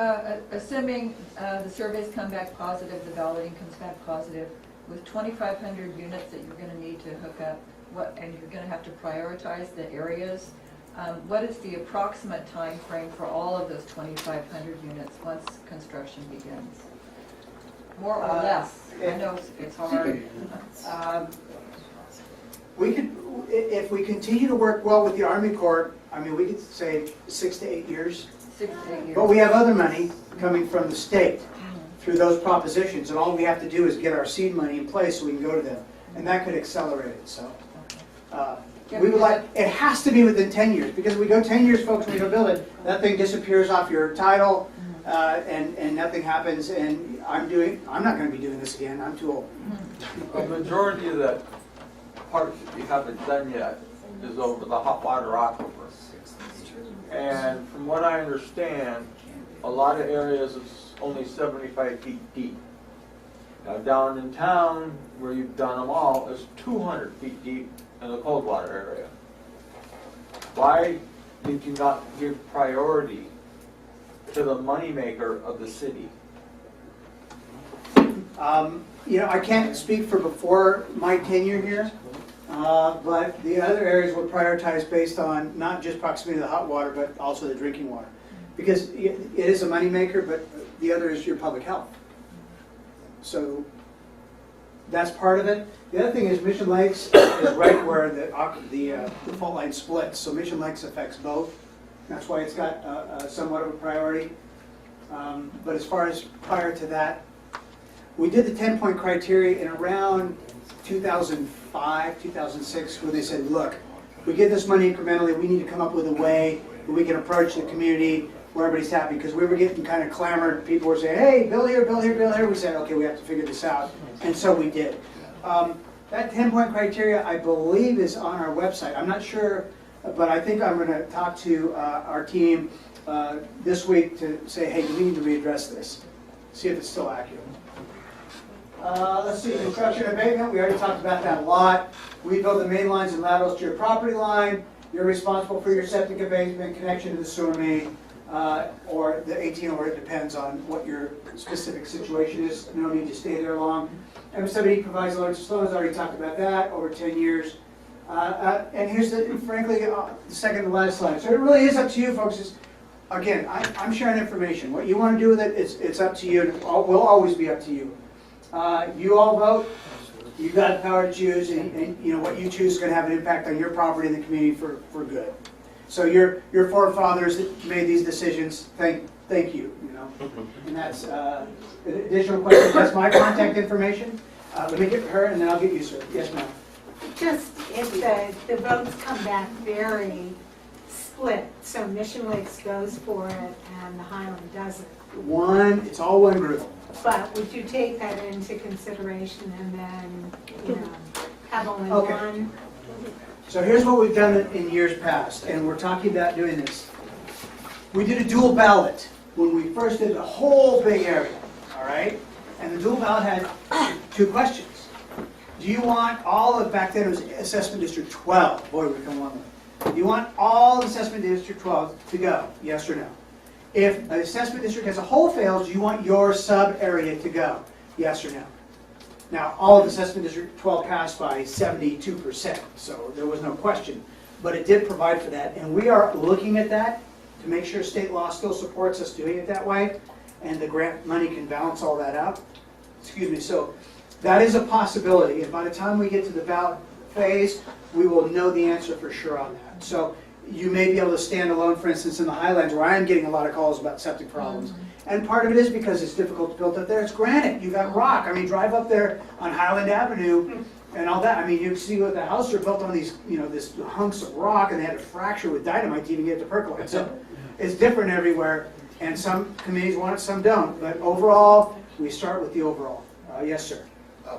assuming the surveys come back positive, the balloting comes back positive, with 2,500 units that you're gonna need to hook up, and you're gonna have to prioritize the areas, what is the approximate time frame for all of those 2,500 units once construction begins? More or less? I know it's hard. We could, if we continue to work well with the Army Corps, we could say 6 to 8 years. 6 to 8 years. But we have other money coming from the state through those propositions, and all we have to do is get our seed money in place so we can go to them, and that could accelerate it, so. We would like, it has to be within 10 years, because if we go 10 years, folks, when we go build it, that thing disappears off your title, and nothing happens, and I'm not gonna be doing this again, I'm too old. A majority of that part that you haven't done yet is over the hot water aquifer. And from what I understand, a lot of areas it's only 75 feet deep. Now down in town, where you've done them all, is 200 feet deep in the cold water area. Why did you not give priority to the moneymaker of the city? You know, I can't speak for before my tenure here, but the other areas were prioritized based on not just proximity to the hot water, but also the drinking water. Because it is a moneymaker, but the other is your public health. So that's part of it. The other thing is Mission Lakes is right where the fault line splits. So Mission Lakes affects both. That's why it's got somewhat of a priority. But as far as prior to that, we did the 10-point criteria in around 2005, 2006, where they said, look, we get this money incrementally, we need to come up with a way that we can approach the community where everybody's happy, because we were getting kind of clamored. People were saying, hey, bill here, bill here, bill here. We said, okay, we have to figure this out. And so we did. That 10-point criteria, I believe, is on our website. I'm not sure, but I think I'm going to talk to our team this week to say, hey, do we need to readdress this? See if it's still accurate. Let's see, construction abatement, we already talked about that a lot. We build the main lines and laterals to your property line. You're responsible for your septic abatement, connection to the sewer main, or the 18, or it depends on what your specific situation is. No need to stay there long. M70 provides large slows, already talked about that, over 10 years. And here's, frankly, the second to last slide. So it really is up to you, folks. Again, I'm sharing information. What you want to do with it, it's up to you, and it will always be up to you. You all vote. You got the power to choose, and you know what you choose is going to have an impact on your property and the community for good. So your forefathers that made these decisions, thank you. You know, and that's additional questions. That's my contact information. Let me get her, and then I'll get you, sir. Yes, ma'am. Just if the votes come back very split, so Mission Lakes goes for it and the Highland doesn't. It's all one group. But would you take that into consideration and then, you know, have only one? So here's what we've done in years past, and we're talking about doing this. We did a dual ballot when we first did the whole big area, all right? And the dual ballot had two questions. Do you want all of, back then it was Assessment District 12. Boy, we've come a long way. Do you want all of Assessment District 12 to go, yes or no? If an assessment district as a whole fails, do you want your sub-area to go? Yes or no? Now, all of Assessment District 12 passed by 72%, so there was no question. But it did provide for that, and we are looking at that to make sure state law still supports us doing it that way, and the grant money can balance all that out. Excuse me, so that is a possibility, and by the time we get to the ballot phase, we will know the answer for sure on that. So you may be able to stand alone, for instance, in the Highlands, where I am getting a lot of calls about septic problems. And part of it is because it's difficult to build up there. It's granite. You've got rock. I mean, drive up there on Highland Avenue and all that. I mean, you see what the houses are built on these, you know, this hunks of rock, and they had to fracture with dynamite to even get it to percolate. So it's different everywhere, and some communities want it, some don't. But overall, we start with the overall. Yes, sir.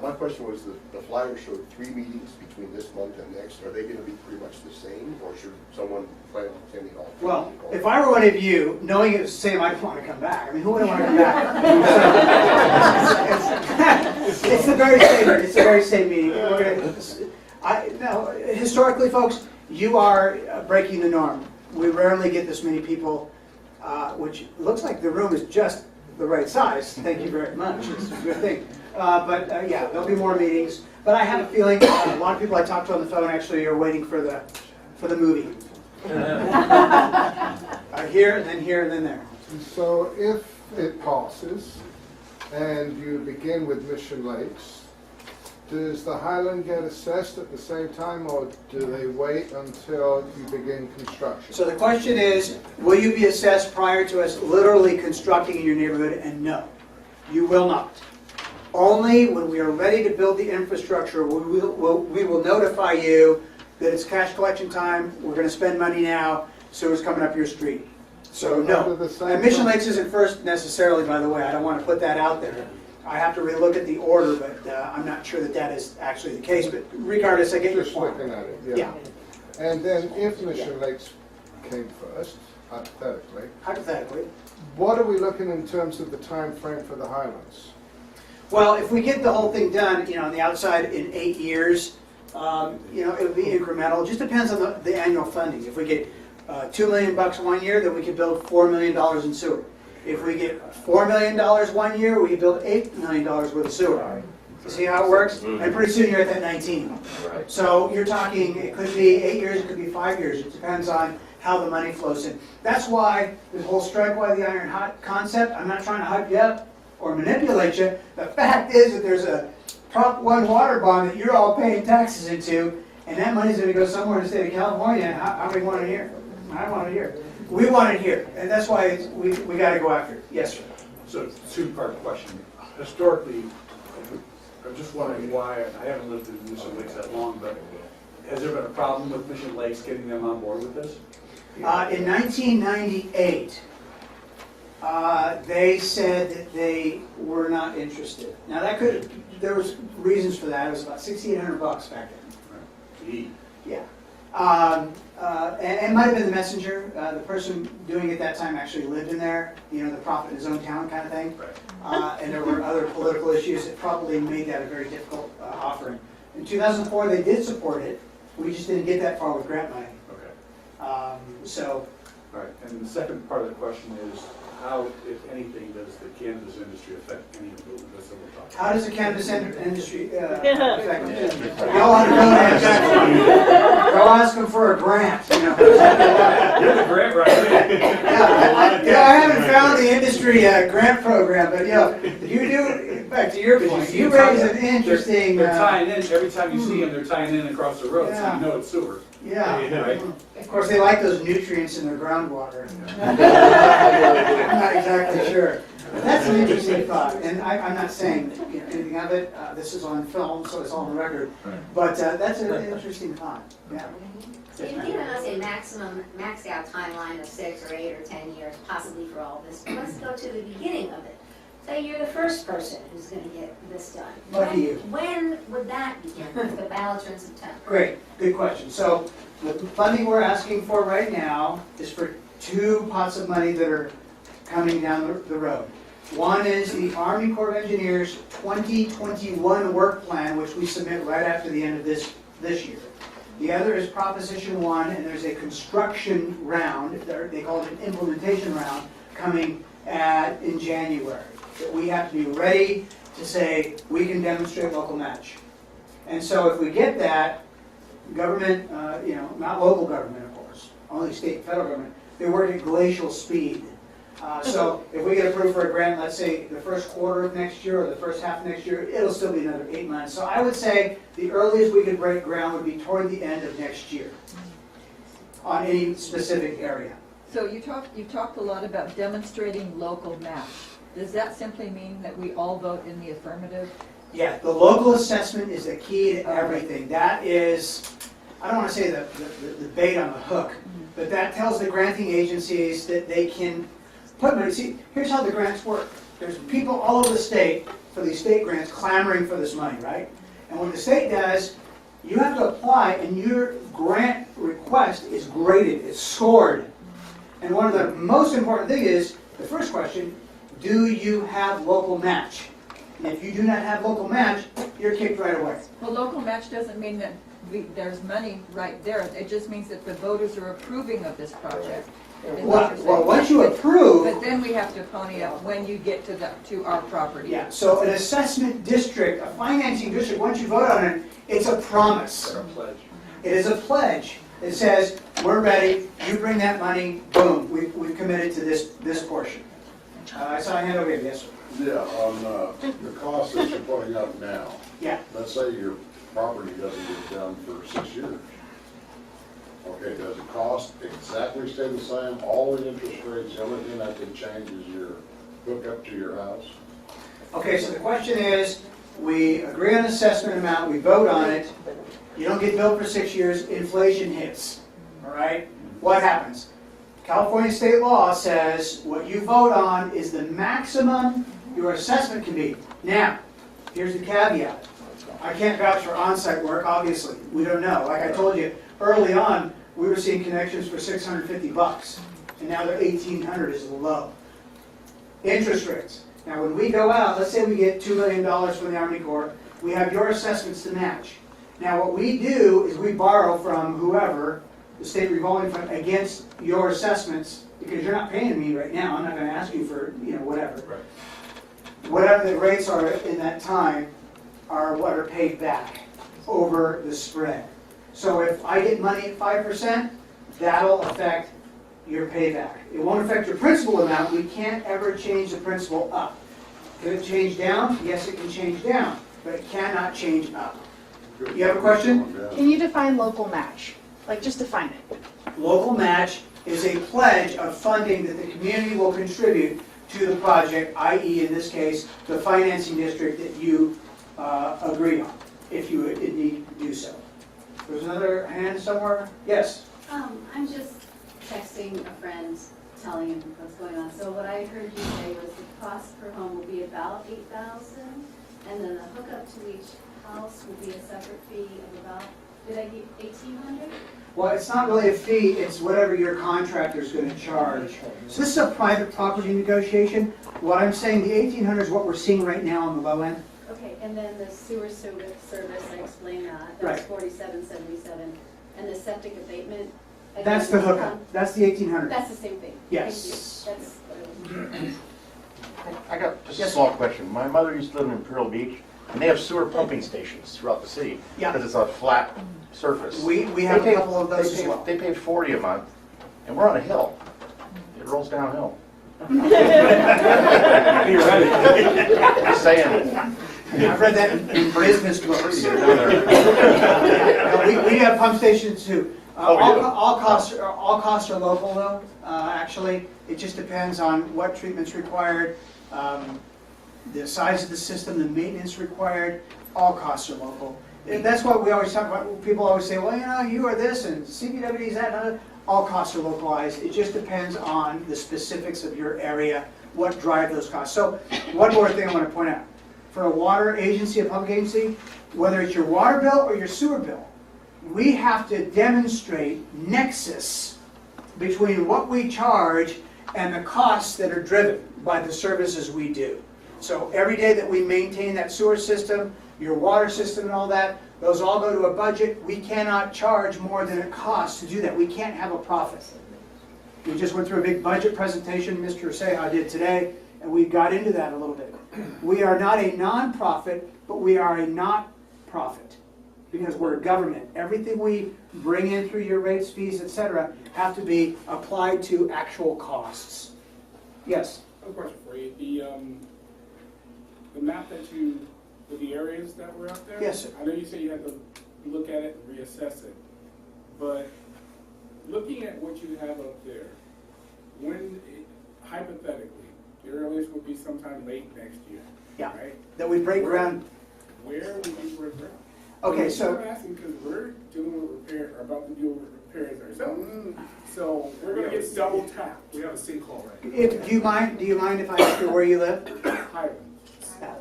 My question was the flyer showed 3 meetings between this month and next. Are they going to be pretty much the same, or should someone plan on attending all 3? Well, if I were one of you, knowing it was the same, I'd want to come back. I mean, who wouldn't want to come back? It's the very same. It's the very same meeting. Now, historically, folks, you are breaking the norm. We rarely get this many people, which looks like the room is just the right size. Thank you very much. It's a good thing. But yeah, there'll be more meetings. But I have a feeling a lot of people I talked to on the phone actually are waiting for the movie. Here, and then there. So if it passes and you begin with Mission Lakes, does the Highland get assessed at the same time, or do they wait until you begin construction? So the question is, will you be assessed prior to us literally constructing in your neighborhood? And no. You will not. Only when we are ready to build the infrastructure, we will notify you that it's cash collection time, we're gonna spend money now, sewer's coming up your street. So no. And Mission Lakes isn't first necessarily, by the way, I don't wanna put that out there. I have to relook at the order, but I'm not sure that that is actually the case, but regardless, I get your Just point. looking at it, Yeah. And then if Mission Lakes came first, hypothetically, what are we looking in terms of the time frame for the Highlands? Well, if we get the whole thing done, on the outside in 8 years, it would be incremental. It just depends on the annual funding. If we get $2 million 1 year, then we can build $4 million in sewer. If we get $4 million 1 year, we can build $8 million worth of sewer. You see how it works? And pretty soon you're at that 19. So you're talking, it could be 8 years, it could be 5 years. It depends on how the money flows in. That's why this whole strike while the iron hot concept, I'm not trying to hype you up or manipulate you. The fact is that there's a Prop 1 water bond that you're all paying taxes into, and that money's going to go somewhere in the state of California. And how do we want it here? I want it here. We want it here, and that's why we got to go after it. Yes, sir. So, two-part question. Historically, I'm just wondering why, I haven't lived in Mission Lakes that long, but has there been a problem with Mission Lakes getting them on board with this? In 1998, they said that they were not interested. Now there was reasons for that. It was about $6,800 back then. Yeah. And it might have been the messenger. The person doing it at that time actually lived in there, the prophet in his own town kind of thing. And there were other political issues that probably made that a very difficult offering. In 2004, they did support it. We just didn't get that far with grant money. Okay. So. All right, and the second part of the question is, how, if anything, does the cannabis industry affect any of this that we're talking about? How does the cannabis industry affect it? Y'all ought to go ask them for a grant. You're the grant writer. I haven't found the industry grant program, but you do. Back to your point, you raise an interesting. They're tying in every time you see them. They're tying in across the road, so you know it's sewer. Yeah. Right? Of course, they like those nutrients in their groundwater. I'm not exactly sure. But that's an interesting thought, and I'm not saying anything of it. This is on film, so it's on the record. But that's an interesting thought. Yeah. So you've given us a maxed out timeline of 6 or 8 or 10 years, possibly for all this. But let's go to the beginning of it. Say you're the first person who's going to get this done. Lucky you. When would that begin? If the ballots are in September. Great, good question. So the funding we're asking for right now is for 2 pots of money that are coming down the road. One is the Army Corps of Engineers 2021 work plan, which we submit right after the end of this year. The other is Proposition 1, and there's a construction round, they call it an implementation round, coming in January. That we have to be ready to say we can demonstrate local match. And so if we get that, government, not local government, of course, only state and federal government, they work at glacial speed. So if we get approved for a grant, let's say the first quarter of next year or the first half of next year, it'll still be another 8 months. So I would say the earliest we could break ground would be toward the end of next year on any specific area. So you talked a lot about demonstrating local match. Does that simply mean that we all vote in the affirmative? Yeah, the local assessment is the key to everything. That is, I don't want to say the bait on the hook, but that tells the granting agencies that they can put money. See, here's how the grants work. There's people all over the state for these state grants clamoring for this money, right? And what the state does, you have to apply and your grant request is graded, it's scored. And one of the most important things is, the first question, do you have local match? And if you do not have local match, you're kicked right away. Well, local match doesn't mean that there's money right there. It just means that the voters are approving of this project. Well, once you approve... But then we have to pony up when you get to our property. Yeah, so an assessment district, a financing district, once you vote on it, it's a promise. Like a pledge. It is a pledge. It says, we're ready, you bring that money, boom, we've committed to this portion. I saw a hand over here, yes, sir. Yeah, on the cost that you're putting up now. Yeah. Let's say your property doesn't get done for 6 years. Okay, does the cost exactly stay the same? All the interest rates, the only thing that can change is your hookup to your house? Okay, so the question is, we agree on assessment amount, we vote on it, you don't get billed for 6 years, inflation hits, all right? What happens? California state law says what you vote on is the maximum your assessment can be. Now, here's the caveat. I can't vouch for on-site work, obviously. We don't know. Like I told you, early on, we were seeing connections for $650, and now they're $1,800 is low. Interest rates. Now, when we go out, let's say we get $2 million from the Army Corps, we have your assessments to match. Now, what we do is we borrow from whoever, the state revolving fund, against your assessments, because you're not paying me right now. I'm not going to ask you for, whatever. Right. Whatever the rates are in that time are what are paid back over the spread. So if I get money at 5%, that'll affect your payback. It won't affect your principal amount. We can't ever change the principal up. Can it change down? Yes, it can change down, but it cannot change up. You have a question? Can you define local match? Like, just define it. Local match is a pledge of funding that the community will contribute to the project, i.e. in this case, the financing district that you agree on, if you need to do so. There's another hand somewhere? Yes? I'm just texting a friend, telling him what's going on. So what I heard you say was the cost per home will be about $8,000, and then the hookup to each house will be a separate fee of about, did I get $1,800? Well, it's not really a fee, it's whatever your contractor's going to charge. So this is a private property negotiation. What I'm saying, the $1,800 is what we're seeing right now on the low end. Okay, and then the sewer service, I explained that, Right. that's $47.77, and the septic abatement. again, That's the hookup, that's the $1,800. That's the same thing. Yes. Thank you. That's what it was. I got just a small question. My mother used to live in Imperial Beach, and they have sewer pumping stations throughout the city. Yeah. Because it's a flat surface. We have a couple of those as well. They pay $40 a month, and we're on a hill. It rolls downhill. Just saying. I've read that in business books. We have pump stations too. All costs are local though, actually. It just depends on what treatment's required, the size of the system, the maintenance required. All costs are local. And that's what we always talk about. People always say, well, you are this and CPWD is that. And other. All costs are localized. It just depends on the specifics of your area, what drive those costs. So one more thing I want to point out. For a water agency, a public agency, whether it's your water bill or your sewer bill, we have to demonstrate nexus between what we charge and the costs that are driven by the services we do. So every day that we maintain that sewer system, your water system and all that, those all go to a budget. We cannot charge more than it costs to do that. We can't have a profit. We just went through a big budget presentation Mr. Seha did today, and we got into that a little bit. We are not a non-profit, but we are a not-profit because we're a government. Everything we bring in through your rates, fees, etc., have to be applied to actual costs. Yes? I have a question for you. The map that you, with the areas that were up there? Yes, sir. I know you said you had to look at it and reassess it, but looking at what you have up there, hypothetically, the earliest would be sometime late next year, Yeah. right? That we break ground. Where would you break ground? Okay, so. I'm asking because we're dealing with repair, or about to deal with repairs ourselves. So we're gonna get double tapped. We have a sinkhole right now. Do you mind if I ask you where you live? Highlands.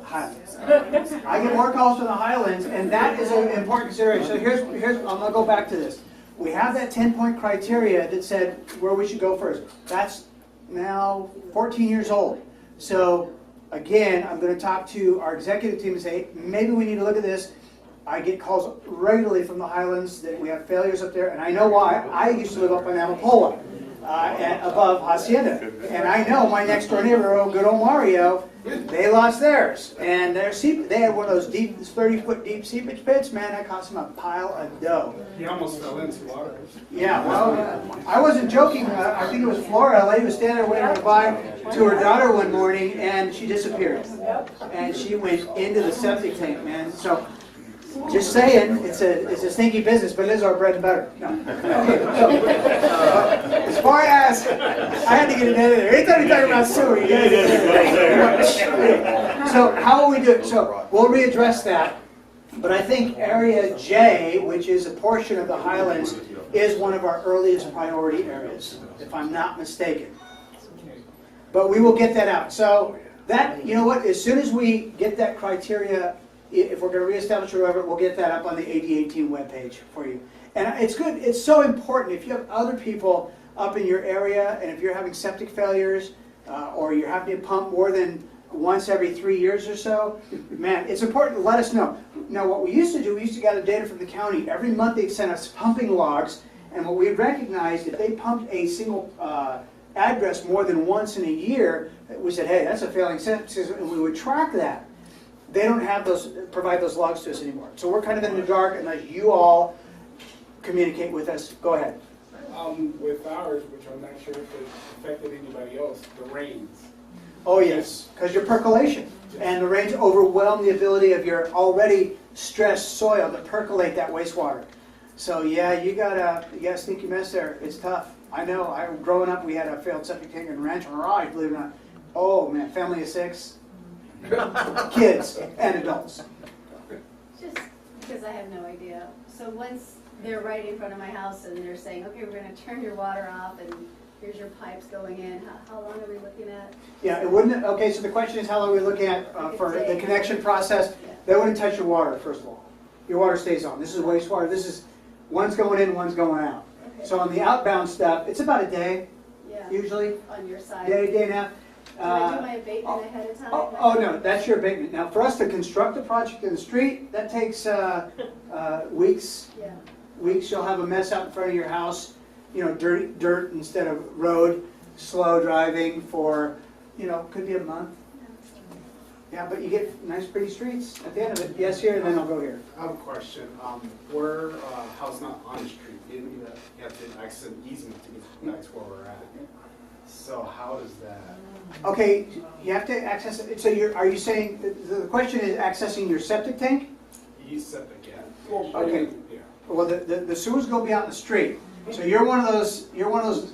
Highlands. I get more calls from the Highlands, and that is an important consideration. So here's I'm gonna go back to this. We have that 10-point criteria that said where we should go first. That's now 14 years old. So again, I'm gonna talk to our executive team and say, maybe we need to look at this. I get calls regularly from the Highlands that we have failures up there, and I know why. I used to live up on Amapola, and above Hacienda. And I know my next door neighbor, good old Mario, they lost theirs. And they had one of those deep, 30-foot deep seepage pits. Man, that cost them a pile of dough. He almost fell into water. Yeah, well, I wasn't joking. I think it was Flora. A lady was standing there waiting to buy to her daughter one morning, and she disappeared. And she went into the septic tank, man. So, just saying, it's a stinky business, but it is our bread and butter. No. As far as, I had to get an editor. Anytime you talk about sewer, you gotta get an editor. So how will we do it? So we'll readdress that. But I think Area J, which is a portion of the Highlands, is one of our earliest priority areas, if I'm not mistaken. But we will get that out. So that, you know what, as soon as we get that criteria, if we're going to reestablish or whatever, we'll get that up on the AD18 webpage for you. And it's good, it's so important if you have other people up in your area, and if you're having septic failures, or you're having to pump more than once every 3 years or so, man, it's important to let us know. Now, what we used to do, we used to gather data from the county. Every month they'd send us pumping logs, and what we recognized, if they pumped a single address more than once in a year, we said, hey, that's a failing septic system, and we would track that. They don't have those, provide those logs to us anymore. So we're kind of in the dark unless you all communicate with us. Go ahead. With ours, which I'm not sure if it affected anybody else, the rains. Oh yes, because your percolation. And the rains overwhelm the ability of your already stressed soil to percolate that wastewater. So yeah, you got a stinky mess there. It's tough. I know. Growing up, we had a failed septic tank in Rancho Mirage, believe it or not. Oh man, family of 6, kids and adults. Just because I have no idea. So once they're right in front of my house and they're saying, okay, we're going to turn your water off and here's your pipes going in, how long are we looking at? Yeah, it wouldn't. Okay, so the question is, how long are we looking at for the connection process? They wouldn't touch your water, first of all. Your water stays on. This is wastewater. This is one's going in, one's going out. Okay. So on the outbound stuff, it's about a day, usually. On your side. Day and a half. Do I do my abatement ahead of time? Oh no, that's your abatement. Now, for us to construct the project in the street, that takes weeks. Yeah. Weeks. You'll have a mess out in front of your house. You know, dirt instead of road. Slow driving for, could be a month. Yeah, but you get nice, pretty streets at the end of it. Yes, here, and then I'll go here. I have a question. We're house not on the street. You have to access an easement to get back to where we're at. So how does that? Okay, you have to access it. So are you saying, the question is accessing your septic tank? Use septic, yeah. Okay. Well, the sewers go be out in the street. So you're one of those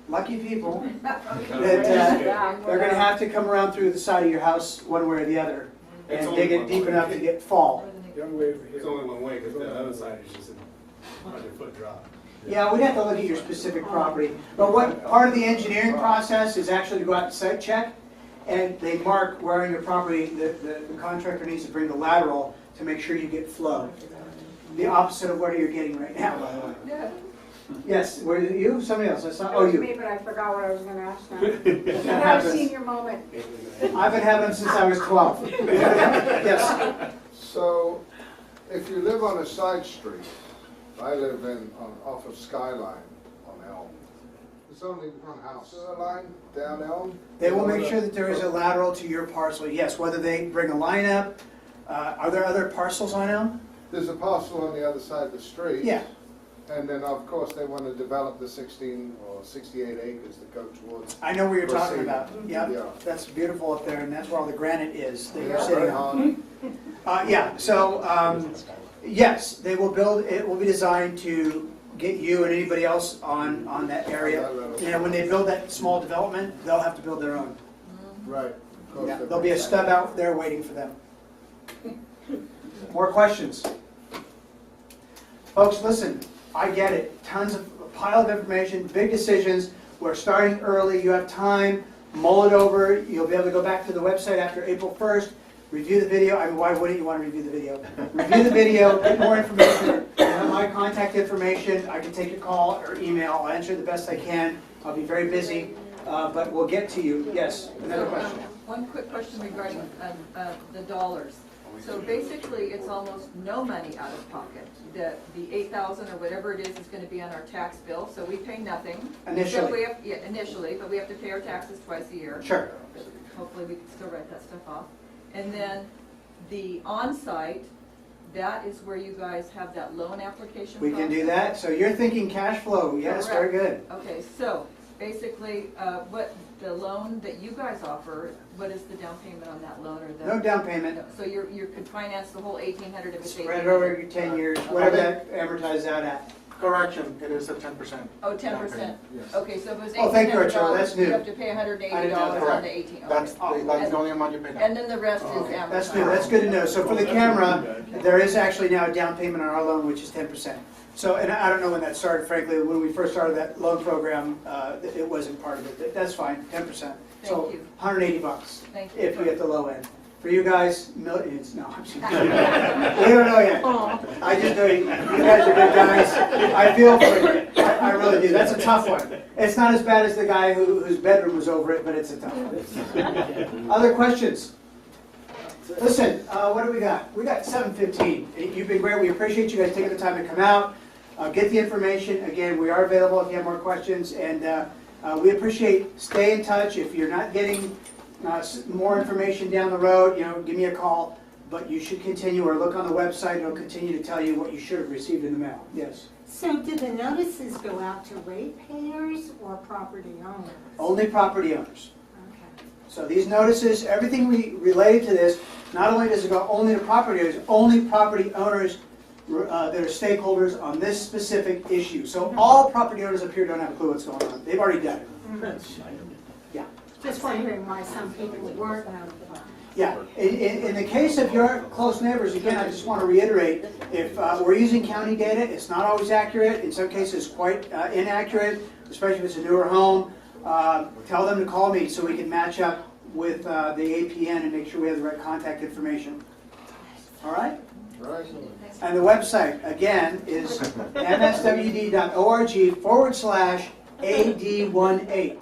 lucky people that they're going to have to come around through the side of your house one way or the other and dig it deep enough to fall. It's only one way because the other side is just a 100-foot drop. Yeah, we'd have to look at your specific property. But what part of the engineering process is actually to go out and site check, and they mark where on your property the contractor needs to bring the lateral to make sure you get flow. The opposite of what you're getting right now, by the way. Yes, were you? Somebody else? I saw. Oh, It was you. me, but I forgot what I was gonna ask now. That You have a happens. senior moment. I've been having them since I was 12. Yes. So, if you live on a side street, I live off of Skyline on Elm. There's only one house. Sewer line down Elm. They will make sure that there is a lateral to your parcel. Yes, whether they bring a line up. Are there other parcels on Elm? There's a parcel on the other side of the street. Yeah. And then, of course, they want to develop the 16 or 68 acres that go towards. I know what you're talking Proceed. about. Yeah. Yep, that's beautiful up there, and that's where all the granite is that you're Yeah, sitting very on. Yeah, so, yes, they will build, it will be designed to get you and anybody else on that area. And when they build that small development, they'll have to build their own. Right. Of course Yeah, they there'll be a bring stub out there waiting for them. More questions? Folks, listen, I get it. A pile of information, big decisions. We're starting early. You have time. Mull it over. You'll be able to go back to the website after April 1st. Review the video. I mean, why wouldn't you want to review the video? Review the video. Get more information. You have my contact information. I can take your call or email. I'll answer the best I can. I'll be very busy, but we'll get to you. Yes, another question. One quick question regarding the dollars. So basically, it's almost no money out of pocket. The 8,000 or whatever it is going to be on our tax bill, so we pay nothing. Initially. So we have, yeah, initially, but we have to pay our taxes twice a year. Sure. Hopefully, we can still write that stuff off. And then the on-site, that is where you guys have that loan application We can do process? that. So you're thinking cash flow. Yes, very Correct. good. Okay, so basically, what the loan that you guys offer, what is the down payment on that loan or the? No down payment. So you could finance the whole 1,800 if it's 1,800? Spread it over your 10 years, whatever that amortizes out at. Correction, it is a 10%. Oh, 10%? Yes. Okay, so if it was Oh, thank you, $1,800, Arturo, that's new. you have to pay $180 I didn't know that. on Correct. the 18. That's, Okay. that's the only amount you pay now. And then the rest is amortized. That's new, that's good to know. So for the camera, there is actually now a down payment on our loan, which is 10%. So, and I don't know when that started, frankly, when we first started that loan program, it wasn't part of it, but that's fine, 10%. So Thank you. $180 Thank you. if we get the low end. For you guys, millions, no, I'm just kidding. We don't know yet. I just know you guys are good guys. I feel for you, I really do. That's a tough one. It's not as bad as the guy whose bedroom was over it, but it's a tough one. Other questions? Listen, what do we got? We got 7:15. You've been great. We appreciate you guys taking the time to come out, get the information. Again, we are available if you have more questions, and we appreciate. Stay in touch. If you're not getting more information down the road, give me a call. But you should continue, or look on the website. It'll continue to tell you what you should have received in the mail. Yes. So do the notices go out to ratepayers or property owners? Only property owners. Okay. So these notices, everything related to this, not only does it go only to property owners, only property owners that are stakeholders on this specific issue. So all property owners up here don't have a clue what's going on. They've already done it. Yeah. Just wondering why some people weren't notified. Yeah. In the case of your close neighbors, again, I just want to reiterate, if we're using county data, it's not always accurate. In some cases, quite inaccurate, especially if it's a newer home. Tell them to call me so we can match up with the APN and make sure we have the right contact information. All right? Right. And the website, again, is mswd.org/AD18.